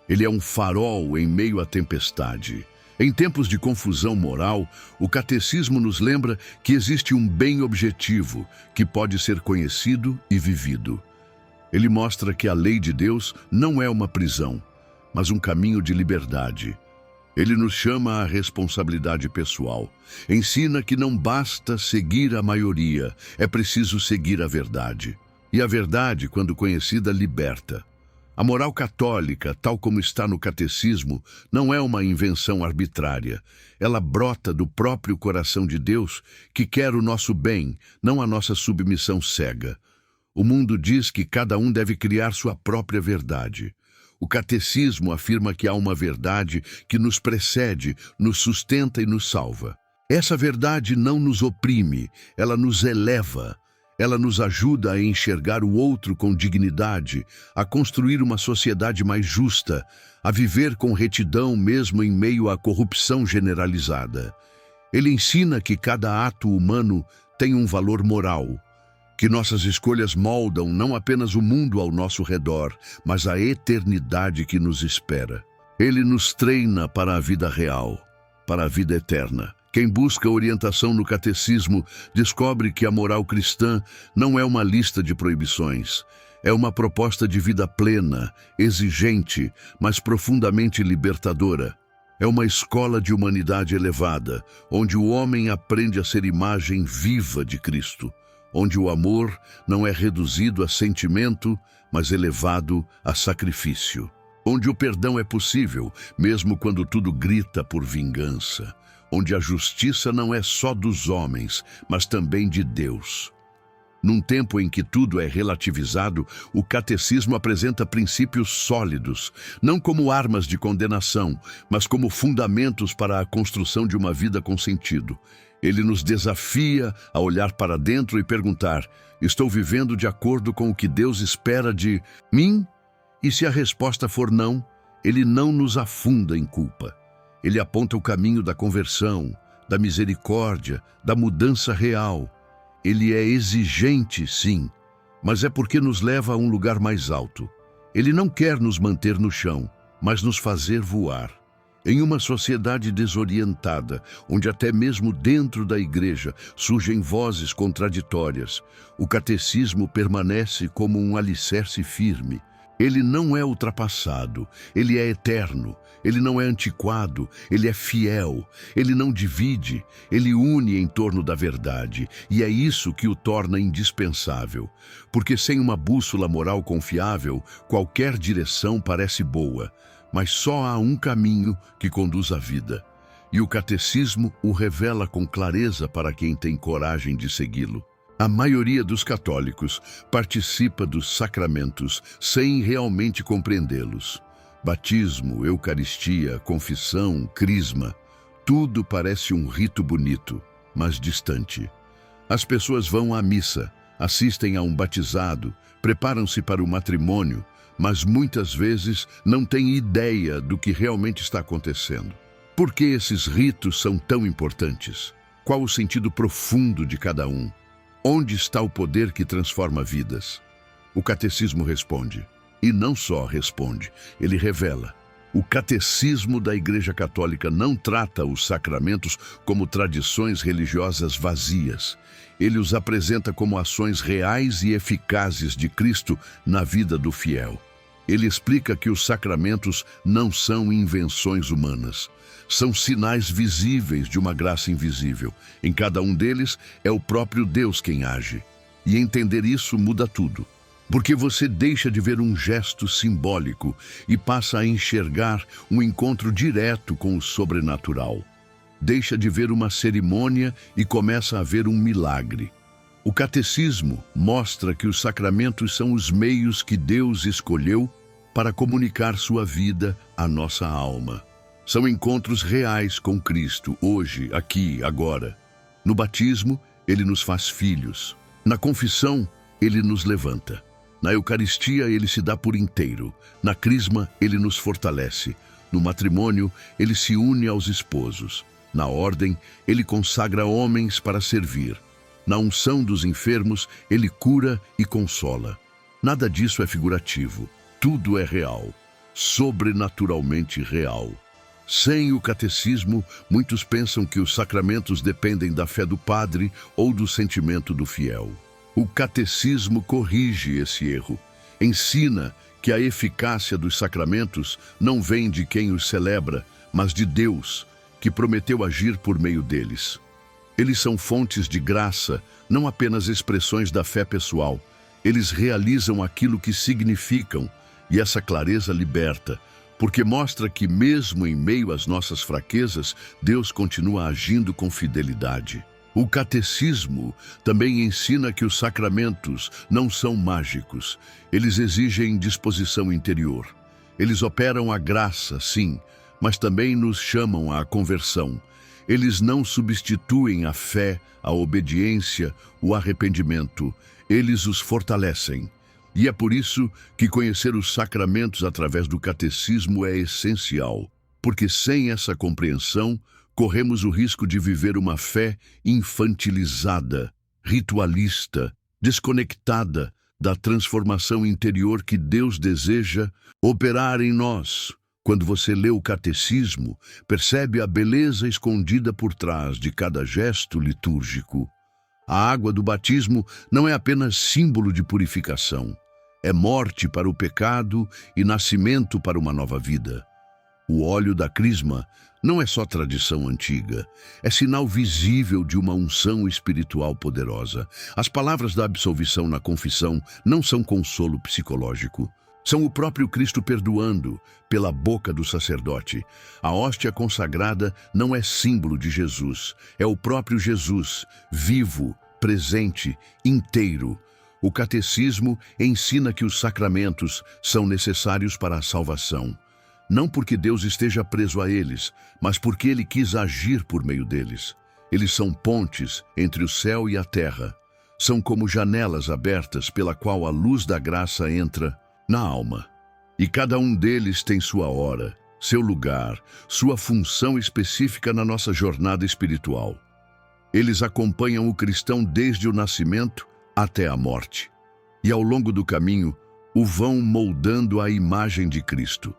Ele é um farol em meio à tempestade. Em tempos de confusão moral, o catecismo nos lembra que existe um bem objetivo que pode ser conhecido e vivido. Ele mostra que a lei de Deus não é uma prisão, mas um caminho de liberdade. Ele nos chama à responsabilidade pessoal. Ensina que não basta seguir a maioria, é preciso seguir a verdade. E a verdade, quando conhecida, liberta. A moral católica, tal como está no catecismo, não é uma invenção arbitrária. Ela brota do próprio coração de Deus, que quer o nosso bem, não a nossa submissão cega. O mundo diz que cada um deve criar sua própria verdade. O catecismo afirma que há uma verdade que nos precede, nos sustenta e nos salva. Essa verdade não nos oprime, ela nos eleva. Ela nos ajuda a enxergar o outro com dignidade, a construir uma sociedade mais justa, a viver com retidão mesmo em meio à corrupção generalizada. Ele ensina que cada ato humano tem um valor moral, que nossas escolhas moldam não apenas o mundo ao nosso redor, mas a eternidade que nos espera. Ele nos treina para a vida real, para a vida eterna. Quem busca orientação no catecismo descobre que a moral cristã não é uma lista de proibições. É uma proposta de vida plena, exigente, mas profundamente libertadora. É uma escola de humanidade elevada, onde o homem aprende a ser imagem viva de Cristo, onde o amor não é reduzido a sentimento, mas elevado a sacrifício. Onde o perdão é possível, mesmo quando tudo grita por vingança. Onde a justiça não é só dos homens, mas também de Deus. Num tempo em que tudo é relativizado, o catecismo apresenta princípios sólidos, não como armas de condenação, mas como fundamentos para a construção de uma vida com sentido. Ele nos desafia a olhar para dentro e perguntar: estou vivendo de acordo com o que Deus espera de mim? E se a resposta for não, ele não nos afunda em culpa. Ele aponta o caminho da conversão, da misericórdia, da mudança real. Ele é exigente, sim, mas é porque nos leva a um lugar mais alto. Ele não quer nos manter no chão, mas nos fazer voar. Em uma sociedade desorientada, onde até mesmo dentro da igreja surgem vozes contraditórias, o catecismo permanece como um alicerce firme. Ele não é ultrapassado, ele é eterno, ele não é antiquado, ele é fiel, ele não divide, ele une em torno da verdade, e é isso que o torna indispensável. Porque sem uma bússola moral confiável, qualquer direção parece boa, mas só há um caminho que conduz à vida. E o catecismo o revela com clareza para quem tem coragem de segui-lo. A maioria dos católicos participa dos sacramentos sem realmente compreendê-los. Batismo, eucaristia, confissão, crisma, tudo parece um rito bonito, mas distante. As pessoas vão à missa, assistem a um batizado, preparam-se para o matrimônio, mas muitas vezes não têm ideia do que realmente está acontecendo. Por que esses ritos são tão importantes? Qual o sentido profundo de cada um? Onde está o poder que transforma vidas? O catecismo responde. E não só responde, ele revela. O catecismo da Igreja Católica não trata os sacramentos como tradições religiosas vazias. Ele os apresenta como ações reais e eficazes de Cristo na vida do fiel. Ele explica que os sacramentos não são invenções humanas. São sinais visíveis de uma graça invisível. Em cada um deles é o próprio Deus quem age. E entender isso muda tudo. Porque você deixa de ver um gesto simbólico e passa a enxergar um encontro direto com o sobrenatural. Deixa de ver uma cerimônia e começa a ver um milagre. O catecismo mostra que os sacramentos são os meios que Deus escolheu para comunicar sua vida à nossa alma. São encontros reais com Cristo, hoje, aqui, agora. No batismo, ele nos faz filhos. Na confissão, ele nos levanta. Na Eucaristia, ele se dá por inteiro. Na crisma, ele nos fortalece. No matrimônio, ele se une aos esposos. Na ordem, ele consagra homens para servir. Na unção dos enfermos, ele cura e consola. Nada disso é figurativo. Tudo é real, sobrenaturalmente real. Sem o catecismo, muitos pensam que os sacramentos dependem da fé do padre ou do sentimento do fiel. O catecismo corrige esse erro. Ensina que a eficácia dos sacramentos não vem de quem os celebra, mas de Deus, que prometeu agir por meio deles. Eles são fontes de graça, não apenas expressões da fé pessoal. Eles realizam aquilo que significam, e essa clareza liberta, porque mostra que mesmo em meio às nossas fraquezas, Deus continua agindo com fidelidade. O catecismo também ensina que os sacramentos não são mágicos. Eles exigem disposição interior. Eles operam a graça, sim, mas também nos chamam à conversão. Eles não substituem a fé, a obediência, o arrependimento. Eles os fortalecem. E é por isso que conhecer os sacramentos através do catecismo é essencial, porque sem essa compreensão, corremos o risco de viver uma fé infantilizada, ritualista, desconectada da transformação interior que Deus deseja operar em nós. Quando você lê o catecismo, percebe a beleza escondida por trás de cada gesto litúrgico. A água do batismo não é apenas símbolo de purificação. É morte para o pecado e nascimento para uma nova vida. O óleo da crisma não é só tradição antiga, é sinal visível de uma unção espiritual poderosa. As palavras da absolvição na confissão não são consolo psicológico. São o próprio Cristo perdoando pela boca do sacerdote. A hóstia consagrada não é símbolo de Jesus, é o próprio Jesus, vivo, presente, inteiro. O catecismo ensina que os sacramentos são necessários para a salvação. Não porque Deus esteja preso a eles, mas porque Ele quis agir por meio deles. Eles são pontes entre o céu e a terra. São como janelas abertas pela qual a luz da graça entra na alma. E cada um deles tem sua hora, seu lugar, sua função específica na nossa jornada espiritual. Eles acompanham o cristão desde o nascimento até a morte. E ao longo do caminho, o vão moldando à imagem de Cristo.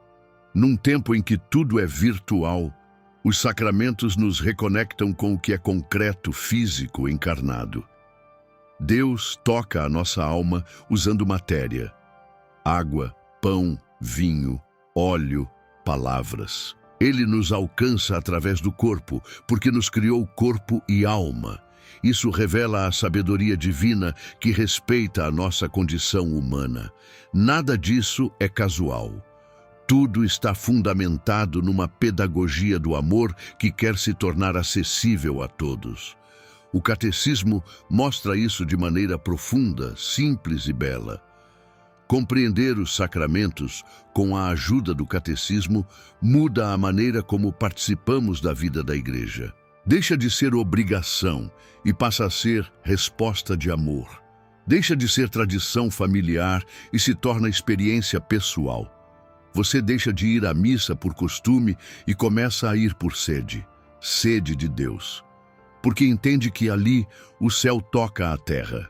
Num tempo em que tudo é virtual, os sacramentos nos reconectam com o que é concreto, físico, encarnado. Deus toca a nossa alma usando matéria, água, pão, vinho, óleo, palavras. Ele nos alcança através do corpo, porque nos criou corpo e alma. Isso revela a sabedoria divina que respeita a nossa condição humana. Nada disso é casual. Tudo está fundamentado numa pedagogia do amor que quer se tornar acessível a todos. O catecismo mostra isso de maneira profunda, simples e bela. Compreender os sacramentos com a ajuda do catecismo muda a maneira como participamos da vida da igreja. Deixa de ser obrigação e passa a ser resposta de amor. Deixa de ser tradição familiar e se torna experiência pessoal. Você deixa de ir à missa por costume e começa a ir por sede, sede de Deus. Porque entende que ali o céu toca a terra,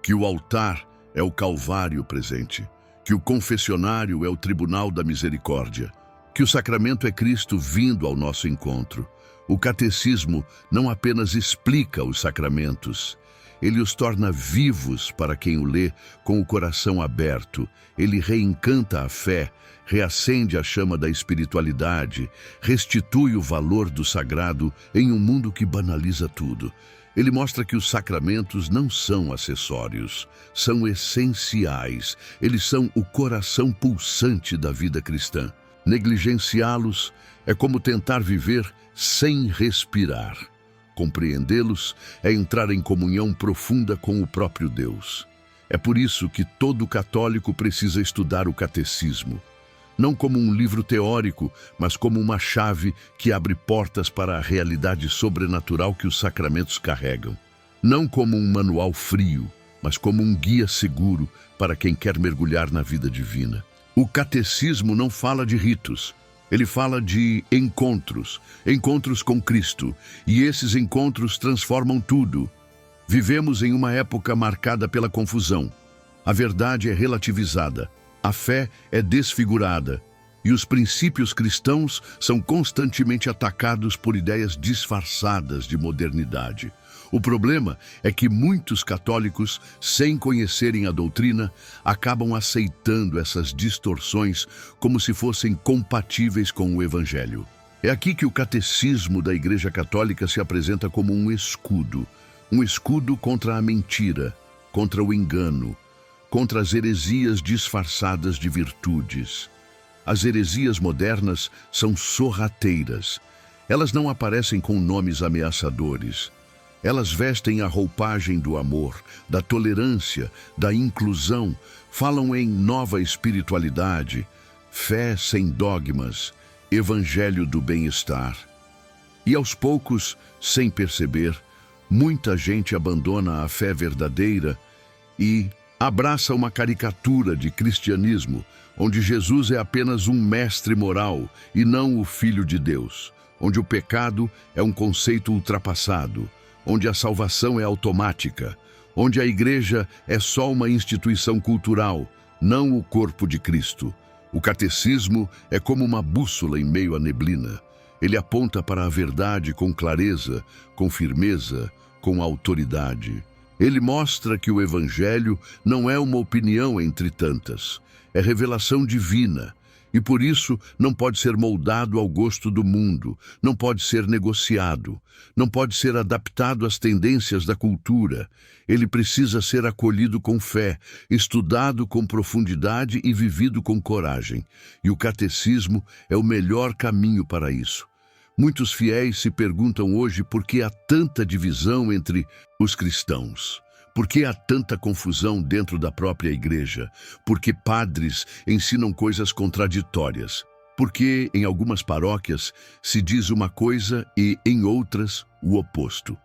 que o altar é o Calvário presente, que o confessionário é o tribunal da misericórdia, que o sacramento é Cristo vindo ao nosso encontro. O catecismo não apenas explica os sacramentos, ele os torna vivos para quem o lê com o coração aberto. Ele reencanta a fé, reacende a chama da espiritualidade, restitui o valor do sagrado em um mundo que banaliza tudo. Ele mostra que os sacramentos não são acessórios, são essenciais. Eles são o coração pulsante da vida cristã. Negligenciá-los é como tentar viver sem respirar. Compreendê-los é entrar em comunhão profunda com o próprio Deus. É por isso que todo católico precisa estudar o catecismo. Não como um livro teórico, mas como uma chave que abre portas para a realidade sobrenatural que os sacramentos carregam. Não como um manual frio, mas como um guia seguro para quem quer mergulhar na vida divina. O catecismo não fala de ritos, ele fala de encontros, encontros com Cristo, e esses encontros transformam tudo. Vivemos em uma época marcada pela confusão. A verdade é relativizada. A fé é desfigurada e os princípios cristãos são constantemente atacados por ideias disfarçadas de modernidade. O problema é que muitos católicos, sem conhecerem a doutrina, acabam aceitando essas distorções como se fossem compatíveis com o Evangelho. É aqui que o catecismo da Igreja Católica se apresenta como um escudo contra a mentira, contra o engano, contra as heresias disfarçadas de virtudes. As heresias modernas são sorrateiras. Elas não aparecem com nomes ameaçadores. Elas vestem a roupagem do amor, da tolerância, da inclusão, falam em nova espiritualidade, fé sem dogmas, evangelho do bem-estar. E aos poucos, sem perceber, muita gente abandona a fé verdadeira e abraça uma caricatura de cristianismo, onde Jesus é apenas um mestre moral e não o Filho de Deus, onde o pecado é um conceito ultrapassado, onde a salvação é automática, onde a igreja é só uma instituição cultural, não o corpo de Cristo. O catecismo é como uma bússola em meio à neblina. Ele aponta para a verdade com clareza, com firmeza, com autoridade. Ele mostra que o Evangelho não é uma opinião entre tantas, é revelação divina, e por isso não pode ser moldado ao gosto do mundo, não pode ser negociado, não pode ser adaptado às tendências da cultura. Ele precisa ser acolhido com fé, estudado com profundidade e vivido com coragem. E o catecismo é o melhor caminho para isso. Muitos fiéis se perguntam hoje por que há tanta divisão entre os cristãos. Por que há tanta confusão dentro da própria igreja? Por que padres ensinam coisas contraditórias? Por que em algumas paróquias se diz uma coisa e em outras o oposto?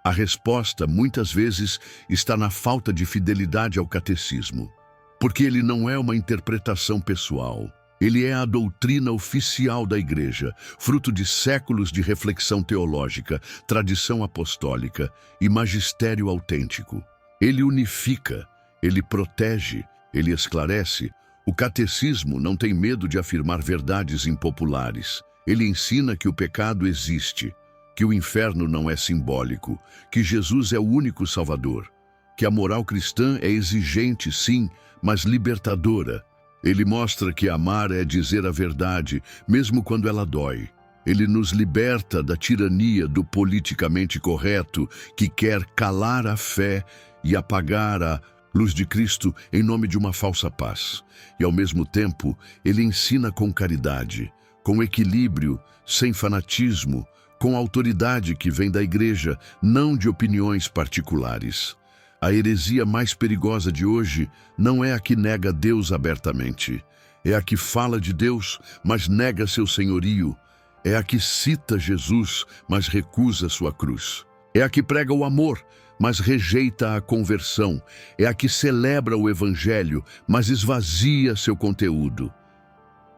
A resposta muitas vezes está na falta de fidelidade ao catecismo. Porque ele não é uma interpretação pessoal. Ele é a doutrina oficial da Igreja, fruto de séculos de reflexão teológica, tradição apostólica e magistério autêntico. Ele unifica, ele protege, ele esclarece. O catecismo não tem medo de afirmar verdades impopulares. Ele ensina que o pecado existe, que o inferno não é simbólico, que Jesus é o único Salvador, que a moral cristã é exigente, sim, mas libertadora. Ele mostra que amar é dizer a verdade, mesmo quando ela dói. Ele nos liberta da tirania do politicamente correto que quer calar a fé e apagar a luz de Cristo em nome de uma falsa paz. E, ao mesmo tempo, ele ensina com caridade, com equilíbrio, sem fanatismo, com autoridade que vem da igreja, não de opiniões particulares. A heresia mais perigosa de hoje não é a que nega Deus abertamente. É a que fala de Deus, mas nega seu senhorio. É a que cita Jesus, mas recusa sua cruz. É a que prega o amor, mas rejeita a conversão. É a que celebra o evangelho, mas esvazia seu conteúdo.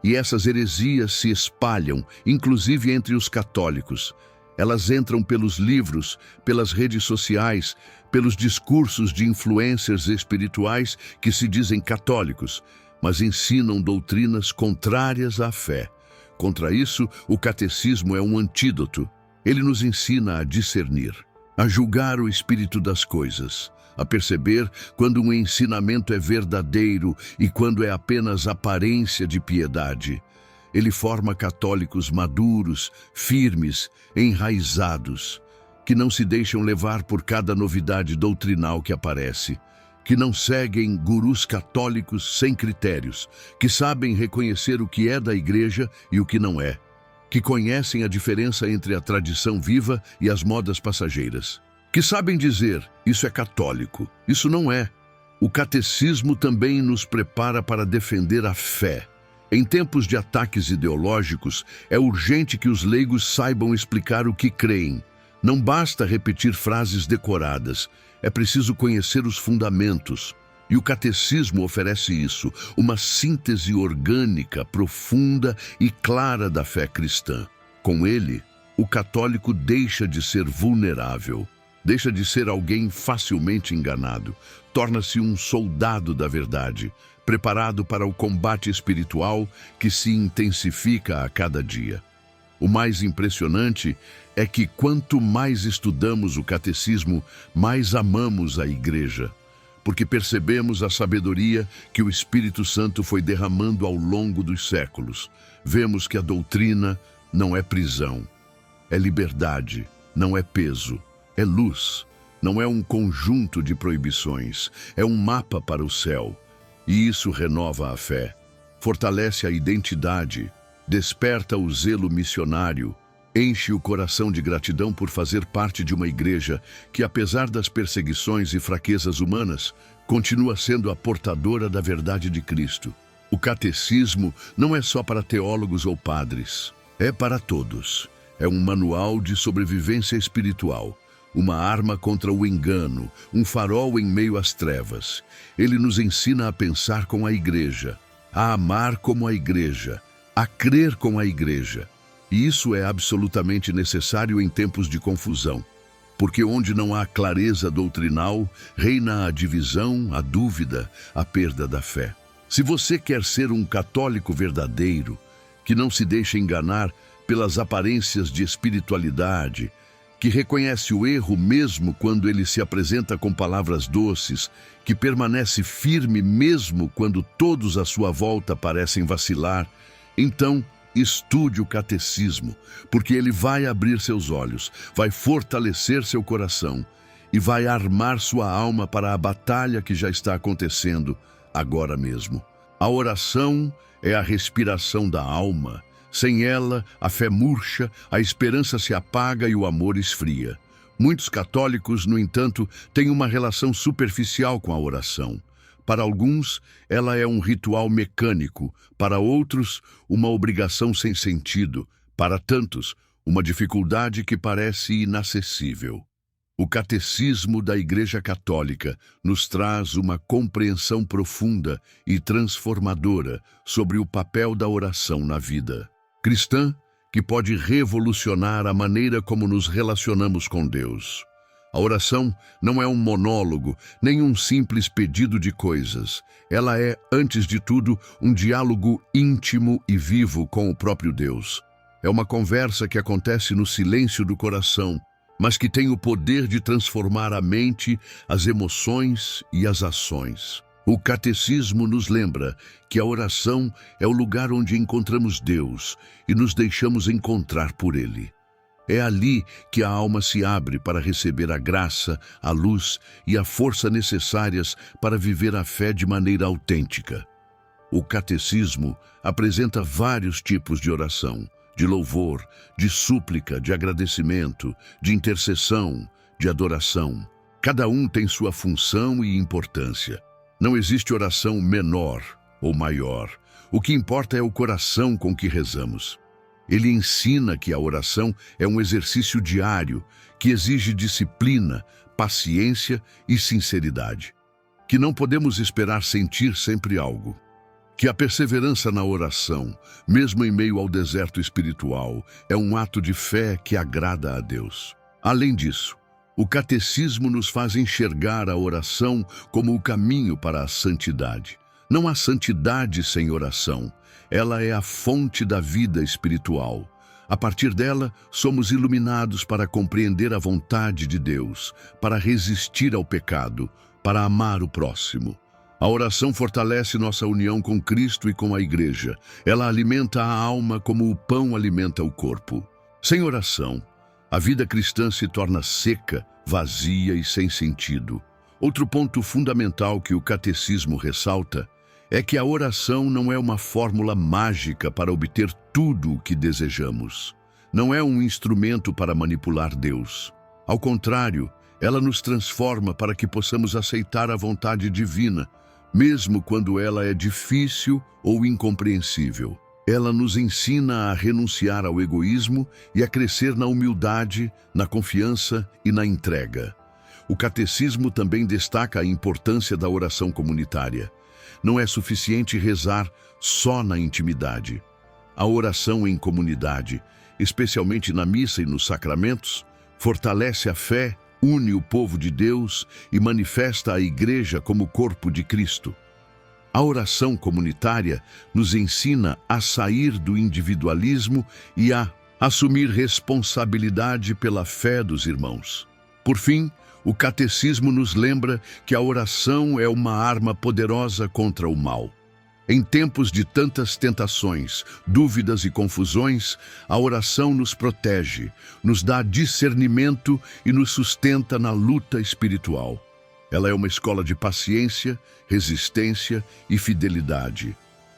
E essas heresias se espalham, inclusive entre os católicos. Elas entram pelos livros, pelas redes sociais, pelos discursos de influencers espirituais que se dizem católicos, mas ensinam doutrinas contrárias à fé. Contra isso, o catecismo é um antídoto. Ele nos ensina a discernir, a julgar o espírito das coisas, a perceber quando um ensinamento é verdadeiro e quando é apenas aparência de piedade. Ele forma católicos maduros, firmes, enraizados, que não se deixam levar por cada novidade doutrinal que aparece, que não seguem gurus católicos sem critérios, que sabem reconhecer o que é da igreja e o que não é, que conhecem a diferença entre a tradição viva e as modas passageiras, que sabem dizer, isso é católico, isso não é. O catecismo também nos prepara para defender a fé. Em tempos de ataques ideológicos, é urgente que os leigos saibam explicar o que creem. Não basta repetir frases decoradas, é preciso conhecer os fundamentos. E o catecismo oferece isso, uma síntese orgânica, profunda e clara da fé cristã. Com ele, o católico deixa de ser vulnerável, deixa de ser alguém facilmente enganado, torna-se um soldado da verdade, preparado para o combate espiritual que se intensifica a cada dia. O mais impressionante é que quanto mais estudamos o catecismo, mais amamos a igreja, porque percebemos a sabedoria que o Espírito Santo foi derramando ao longo dos séculos. Vemos que a doutrina não é prisão, é liberdade, não é peso, é luz, não é um conjunto de proibições, é um mapa para o céu. E isso renova a fé, fortalece a identidade, desperta o zelo missionário, enche o coração de gratidão por fazer parte de uma igreja que, apesar das perseguições e fraquezas humanas, continua sendo a portadora da verdade de Cristo. O catecismo não é só para teólogos ou padres, é para todos. É um manual de sobrevivência espiritual, uma arma contra o engano, um farol em meio às trevas. Ele nos ensina a pensar com a igreja, a amar como a igreja, a crer com a igreja. E isso é absolutamente necessário em tempos de confusão, porque onde não há clareza doutrinal, reina a divisão, a dúvida, a perda da fé. Se você quer ser um católico verdadeiro, que não se deixa enganar pelas aparências de espiritualidade, que reconhece o erro mesmo quando ele se apresenta com palavras doces, que permanece firme mesmo quando todos à sua volta parecem vacilar, então estude o catecismo, porque ele vai abrir seus olhos, vai fortalecer seu coração e vai armar sua alma para a batalha que já está acontecendo agora mesmo. A oração é a respiração da alma. Sem ela, a fé murcha, a esperança se apaga e o amor esfria. Muitos católicos, no entanto, têm uma relação superficial com a oração. Para alguns, ela é um ritual mecânico, para outros, uma obrigação sem sentido, para tantos, uma dificuldade que parece inacessível. O catecismo da Igreja Católica nos traz uma compreensão profunda e transformadora sobre o papel da oração na vida cristã, que pode revolucionar a maneira como nos relacionamos com Deus. A oração não é um monólogo, nem um simples pedido de coisas. Ela é, antes de tudo, um diálogo íntimo e vivo com o próprio Deus. É uma conversa que acontece no silêncio do coração, mas que tem o poder de transformar a mente, as emoções e as ações. O catecismo nos lembra que a oração é o lugar onde encontramos Deus e nos deixamos encontrar por Ele. É ali que a alma se abre para receber a graça, a luz e a força necessárias para viver a fé de maneira autêntica. O catecismo apresenta vários tipos de oração, de louvor, de súplica, de agradecimento, de intercessão, de adoração. Cada um tem sua função e importância. Não existe oração menor ou maior. O que importa é o coração com que rezamos. Ele ensina que a oração é um exercício diário que exige disciplina, paciência e sinceridade. Que não podemos esperar sentir sempre algo. Que a perseverança na oração, mesmo em meio ao deserto espiritual, é um ato de fé que agrada a Deus. Além disso, o catecismo nos faz enxergar a oração como o caminho para a santidade. Não há santidade sem oração. Ela é a fonte da vida espiritual. A partir dela, somos iluminados para compreender a vontade de Deus, para resistir ao pecado, para amar o próximo. A oração fortalece nossa união com Cristo e com a Igreja. Ela alimenta a alma como o pão alimenta o corpo. Sem oração, a vida cristã se torna seca, vazia e sem sentido. Outro ponto fundamental que o catecismo ressalta é que a oração não é uma fórmula mágica para obter tudo o que desejamos. Não é um instrumento para manipular Deus. Ao contrário, ela nos transforma para que possamos aceitar a vontade divina, mesmo quando ela é difícil ou incompreensível. Ela nos ensina a renunciar ao egoísmo e a crescer na humildade, na confiança e na entrega. O catecismo também destaca a importância da oração comunitária. Não é suficiente rezar só na intimidade. A oração em comunidade, especialmente na missa e nos sacramentos, fortalece a fé, une o povo de Deus e manifesta a Igreja como corpo de Cristo. A oração comunitária nos ensina a sair do individualismo e a assumir responsabilidade pela fé dos irmãos. Por fim, o catecismo nos lembra que a oração é uma arma poderosa contra o mal. Em tempos de tantas tentações, dúvidas e confusões, a oração nos protege, nos dá discernimento e nos sustenta na luta espiritual. Ela é uma escola de paciência, resistência e fidelidade.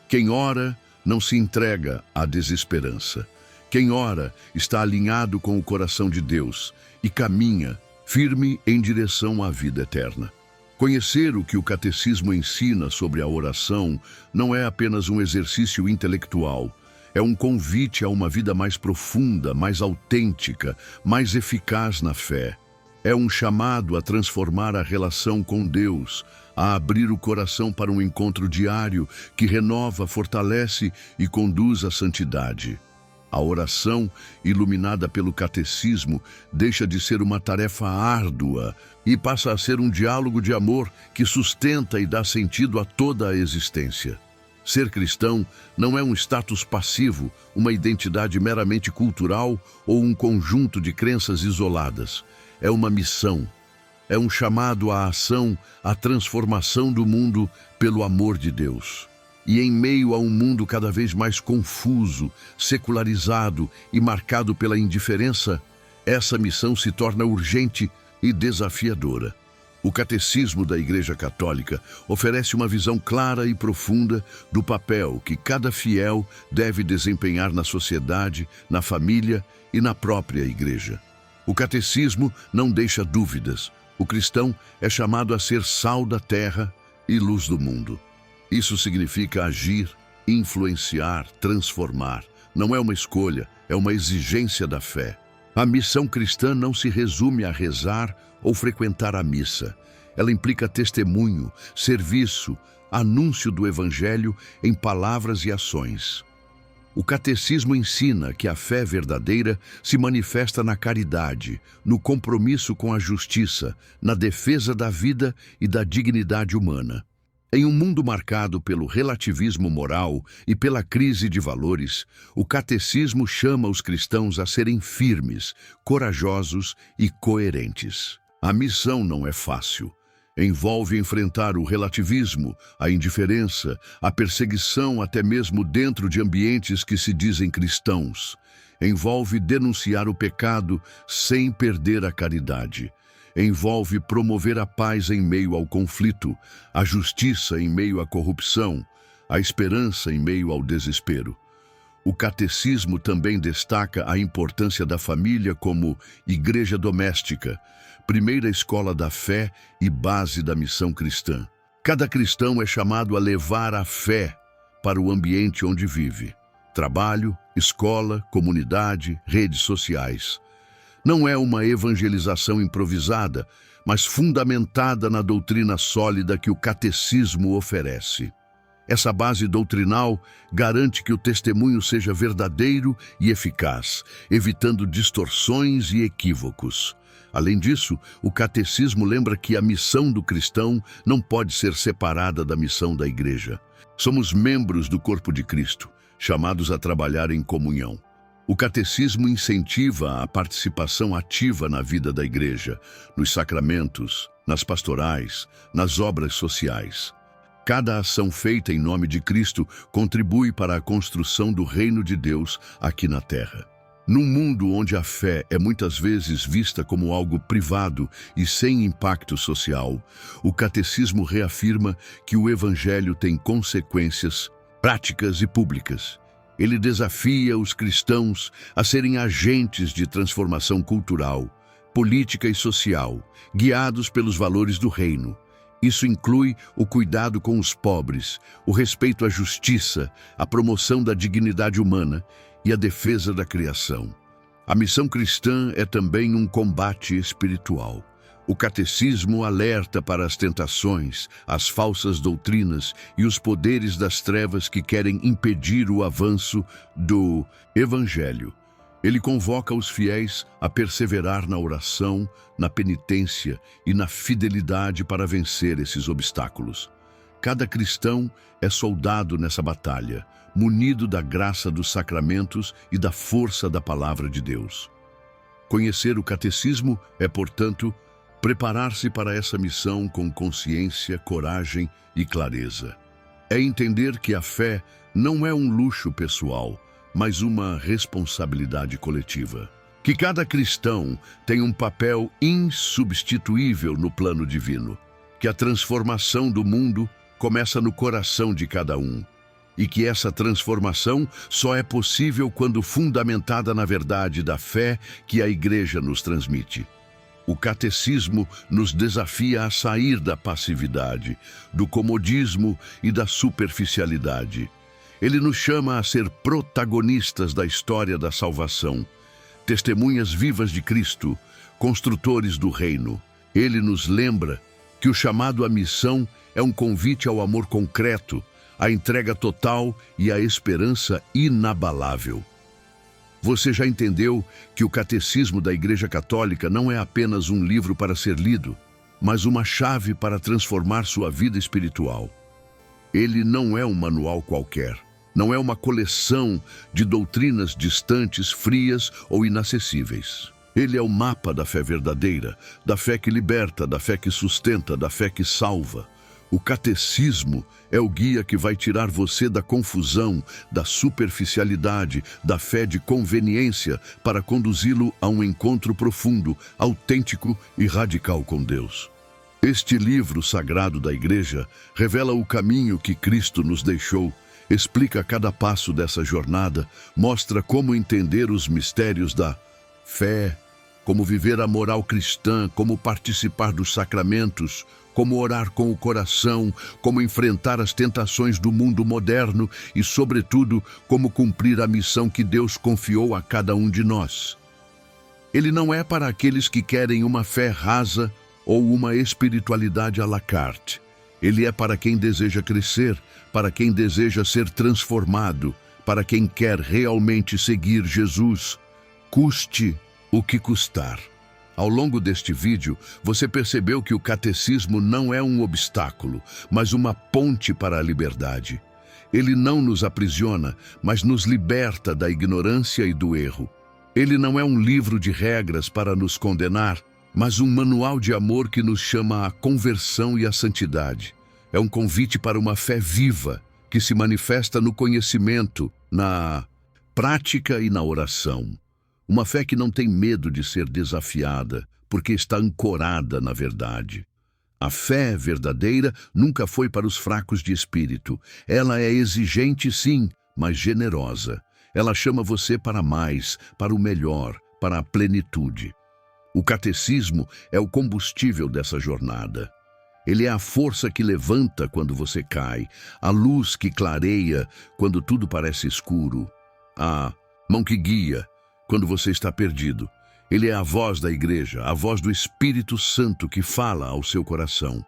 Quem ora não se entrega à desesperança. Quem ora está alinhado com o coração de Deus e caminha firme em direção à vida eterna. Conhecer o que o catecismo ensina sobre a oração não é apenas um exercício intelectual, é um convite a uma vida mais profunda, mais autêntica, mais eficaz na fé. É um chamado a transformar a relação com Deus, a abrir o coração para um encontro diário que renova, fortalece e conduz à santidade. A oração, iluminada pelo catecismo, deixa de ser uma tarefa árdua e passa a ser um diálogo de amor que sustenta e dá sentido a toda a existência. Ser cristão não é um status passivo, uma identidade meramente cultural ou um conjunto de crenças isoladas. É uma missão, é um chamado à ação, à transformação do mundo pelo amor de Deus. E em meio a um mundo cada vez mais confuso, secularizado e marcado pela indiferença, essa missão se torna urgente e desafiadora. O Catecismo da Igreja Católica oferece uma visão clara e profunda do papel que cada fiel deve desempenhar na sociedade, na família e na própria Igreja. O Catecismo não deixa dúvidas. O cristão é chamado a ser sal da terra e luz do mundo. Isso significa agir, influenciar, transformar. Não é uma escolha, é uma exigência da fé. A missão cristã não se resume a rezar ou frequentar a missa. Ela implica testemunho, serviço, anúncio do Evangelho em palavras e ações. O catecismo ensina que a fé verdadeira se manifesta na caridade, no compromisso com a justiça, na defesa da vida e da dignidade humana. Em um mundo marcado pelo relativismo moral e pela crise de valores, o catecismo chama os cristãos a serem firmes, corajosos e coerentes. A missão não é fácil. Envolve enfrentar o relativismo, a indiferença, a perseguição até mesmo dentro de ambientes que se dizem cristãos. Envolve denunciar o pecado sem perder a caridade. Envolve promover a paz em meio ao conflito, a justiça em meio à corrupção, a esperança em meio ao desespero. O catecismo também destaca a importância da família como igreja doméstica, primeira escola da fé e base da missão cristã. Cada cristão é chamado a levar a fé para o ambiente onde vive. Trabalho, escola, comunidade, redes sociais. Não é uma evangelização improvisada, mas fundamentada na doutrina sólida que o catecismo oferece. Essa base doutrinal garante que o testemunho seja verdadeiro e eficaz, evitando distorções e equívocos. Além disso, o catecismo lembra que a missão do cristão não pode ser separada da missão da igreja. Somos membros do corpo de Cristo, chamados a trabalhar em comunhão. O catecismo incentiva a participação ativa na vida da igreja, nos sacramentos, nas pastorais, nas obras sociais. Cada ação feita em nome de Cristo contribui para a construção do reino de Deus aqui na terra. Num mundo onde a fé é muitas vezes vista como algo privado e sem impacto social, o catecismo reafirma que o evangelho tem consequências práticas e públicas. Ele desafia os cristãos a serem agentes de transformação cultural, política e social, guiados pelos valores do reino. Isso inclui o cuidado com os pobres, o respeito à justiça, a promoção da dignidade humana e a defesa da criação. A missão cristã é também um combate espiritual. O catecismo alerta para as tentações, as falsas doutrinas e os poderes das trevas que querem impedir o avanço do Evangelho. Ele convoca os fiéis a perseverar na oração, na penitência e na fidelidade para vencer esses obstáculos. Cada cristão é soldado nessa batalha, munido da graça dos sacramentos e da força da palavra de Deus. Conhecer o catecismo é, portanto, preparar-se para essa missão com consciência, coragem e clareza. É entender que a fé não é um luxo pessoal, mas uma responsabilidade coletiva. Que cada cristão tem um papel insubstituível no plano divino. Que a transformação do mundo começa no coração de cada um. E que essa transformação só é possível quando fundamentada na verdade da fé que a Igreja nos transmite. O catecismo nos desafia a sair da passividade, do comodismo e da superficialidade. Ele nos chama a ser protagonistas da história da salvação, testemunhas vivas de Cristo, construtores do reino. Ele nos lembra que o chamado à missão é um convite ao amor concreto, à entrega total e à esperança inabalável. Você já entendeu que o Catecismo da Igreja Católica não é apenas um livro para ser lido, mas uma chave para transformar sua vida espiritual. Ele não é um manual qualquer, não é uma coleção de doutrinas distantes, frias ou inacessíveis. Ele é o mapa da fé verdadeira, da fé que liberta, da fé que sustenta, da fé que salva. O catecismo é o guia que vai tirar você da confusão, da superficialidade, da fé de conveniência para conduzi-lo a um encontro profundo, autêntico e radical com Deus. Este livro sagrado da Igreja revela o caminho que Cristo nos deixou, explica cada passo dessa jornada, mostra como entender os mistérios da fé, como viver a moral cristã, como participar dos sacramentos, como orar com o coração, como enfrentar as tentações do mundo moderno e, sobretudo, como cumprir a missão que Deus confiou a cada um de nós. Ele não é para aqueles que querem uma fé rasa ou uma espiritualidade à la carte. Ele é para quem deseja crescer, para quem deseja ser transformado, para quem quer realmente seguir Jesus, custe o que custar. Ao longo deste vídeo, você percebeu que o catecismo não é um obstáculo, mas uma ponte para a liberdade. Ele não nos aprisiona, mas nos liberta da ignorância e do erro. Ele não é um livro de regras para nos condenar, mas um manual de amor que nos chama à conversão e à santidade. É um convite para uma fé viva, que se manifesta no conhecimento, na prática e na oração. Uma fé que não tem medo de ser desafiada, porque está ancorada na verdade. A fé verdadeira nunca foi para os fracos de espírito. Ela é exigente, sim, mas generosa. Ela chama você para mais, para o melhor, para a plenitude. O catecismo é o combustível dessa jornada. Ele é a força que levanta quando você cai, a luz que clareia quando tudo parece escuro, a mão que guia quando você está perdido. Ele é a voz da igreja, a voz do Espírito Santo que fala ao seu coração.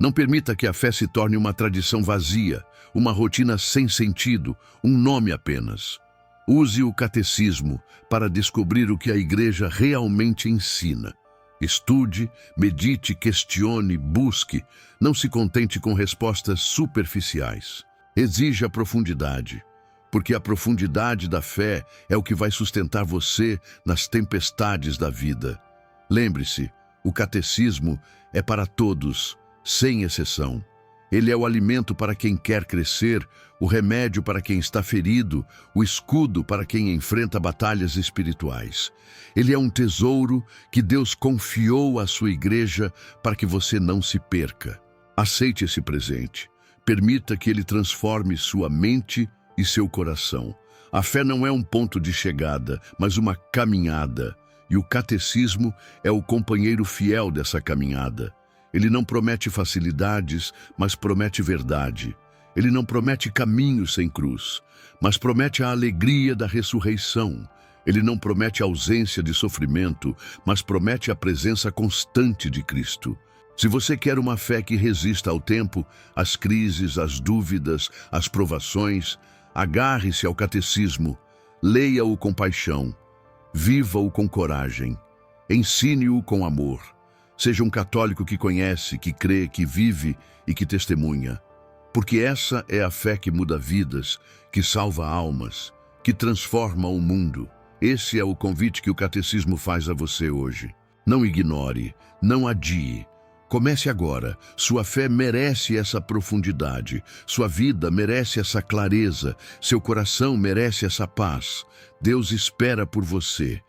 Não permita que a fé se torne uma tradição vazia, uma rotina sem sentido, um nome apenas. Use o catecismo para descobrir o que a igreja realmente ensina. Estude, medite, questione, busque. Não se contente com respostas superficiais. Exija profundidade, porque a profundidade da fé é o que vai sustentar você nas tempestades da vida. Lembre-se, o catecismo é para todos, sem exceção. Ele é o alimento para quem quer crescer, o remédio para quem está ferido, o escudo para quem enfrenta batalhas espirituais. Ele é um tesouro que Deus confiou à sua igreja para que você não se perca. Aceite esse presente. Permita que ele transforme sua mente e seu coração. A fé não é um ponto de chegada, mas uma caminhada. E o catecismo é o companheiro fiel dessa caminhada. Ele não promete facilidades, mas promete verdade. Ele não promete caminho sem cruz, mas promete a alegria da ressurreição. Ele não promete ausência de sofrimento, mas promete a presença constante de Cristo. Se você quer uma fé que resista ao tempo, às crises, às dúvidas, às provações, agarre-se ao catecismo, leia-o com paixão, viva-o com coragem, ensine-o com amor. Seja um católico que conhece, que crê, que vive e que testemunha. Porque essa é a fé que muda vidas, que salva almas, que transforma o mundo. Esse é o convite que o catecismo faz a você hoje. Não ignore, não adie. Comece agora. Sua fé merece essa profundidade. Sua vida merece essa clareza. Seu coração merece essa paz. Deus espera por você.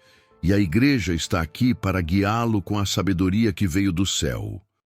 E a igreja está aqui para guiá-lo com a sabedoria que veio do céu.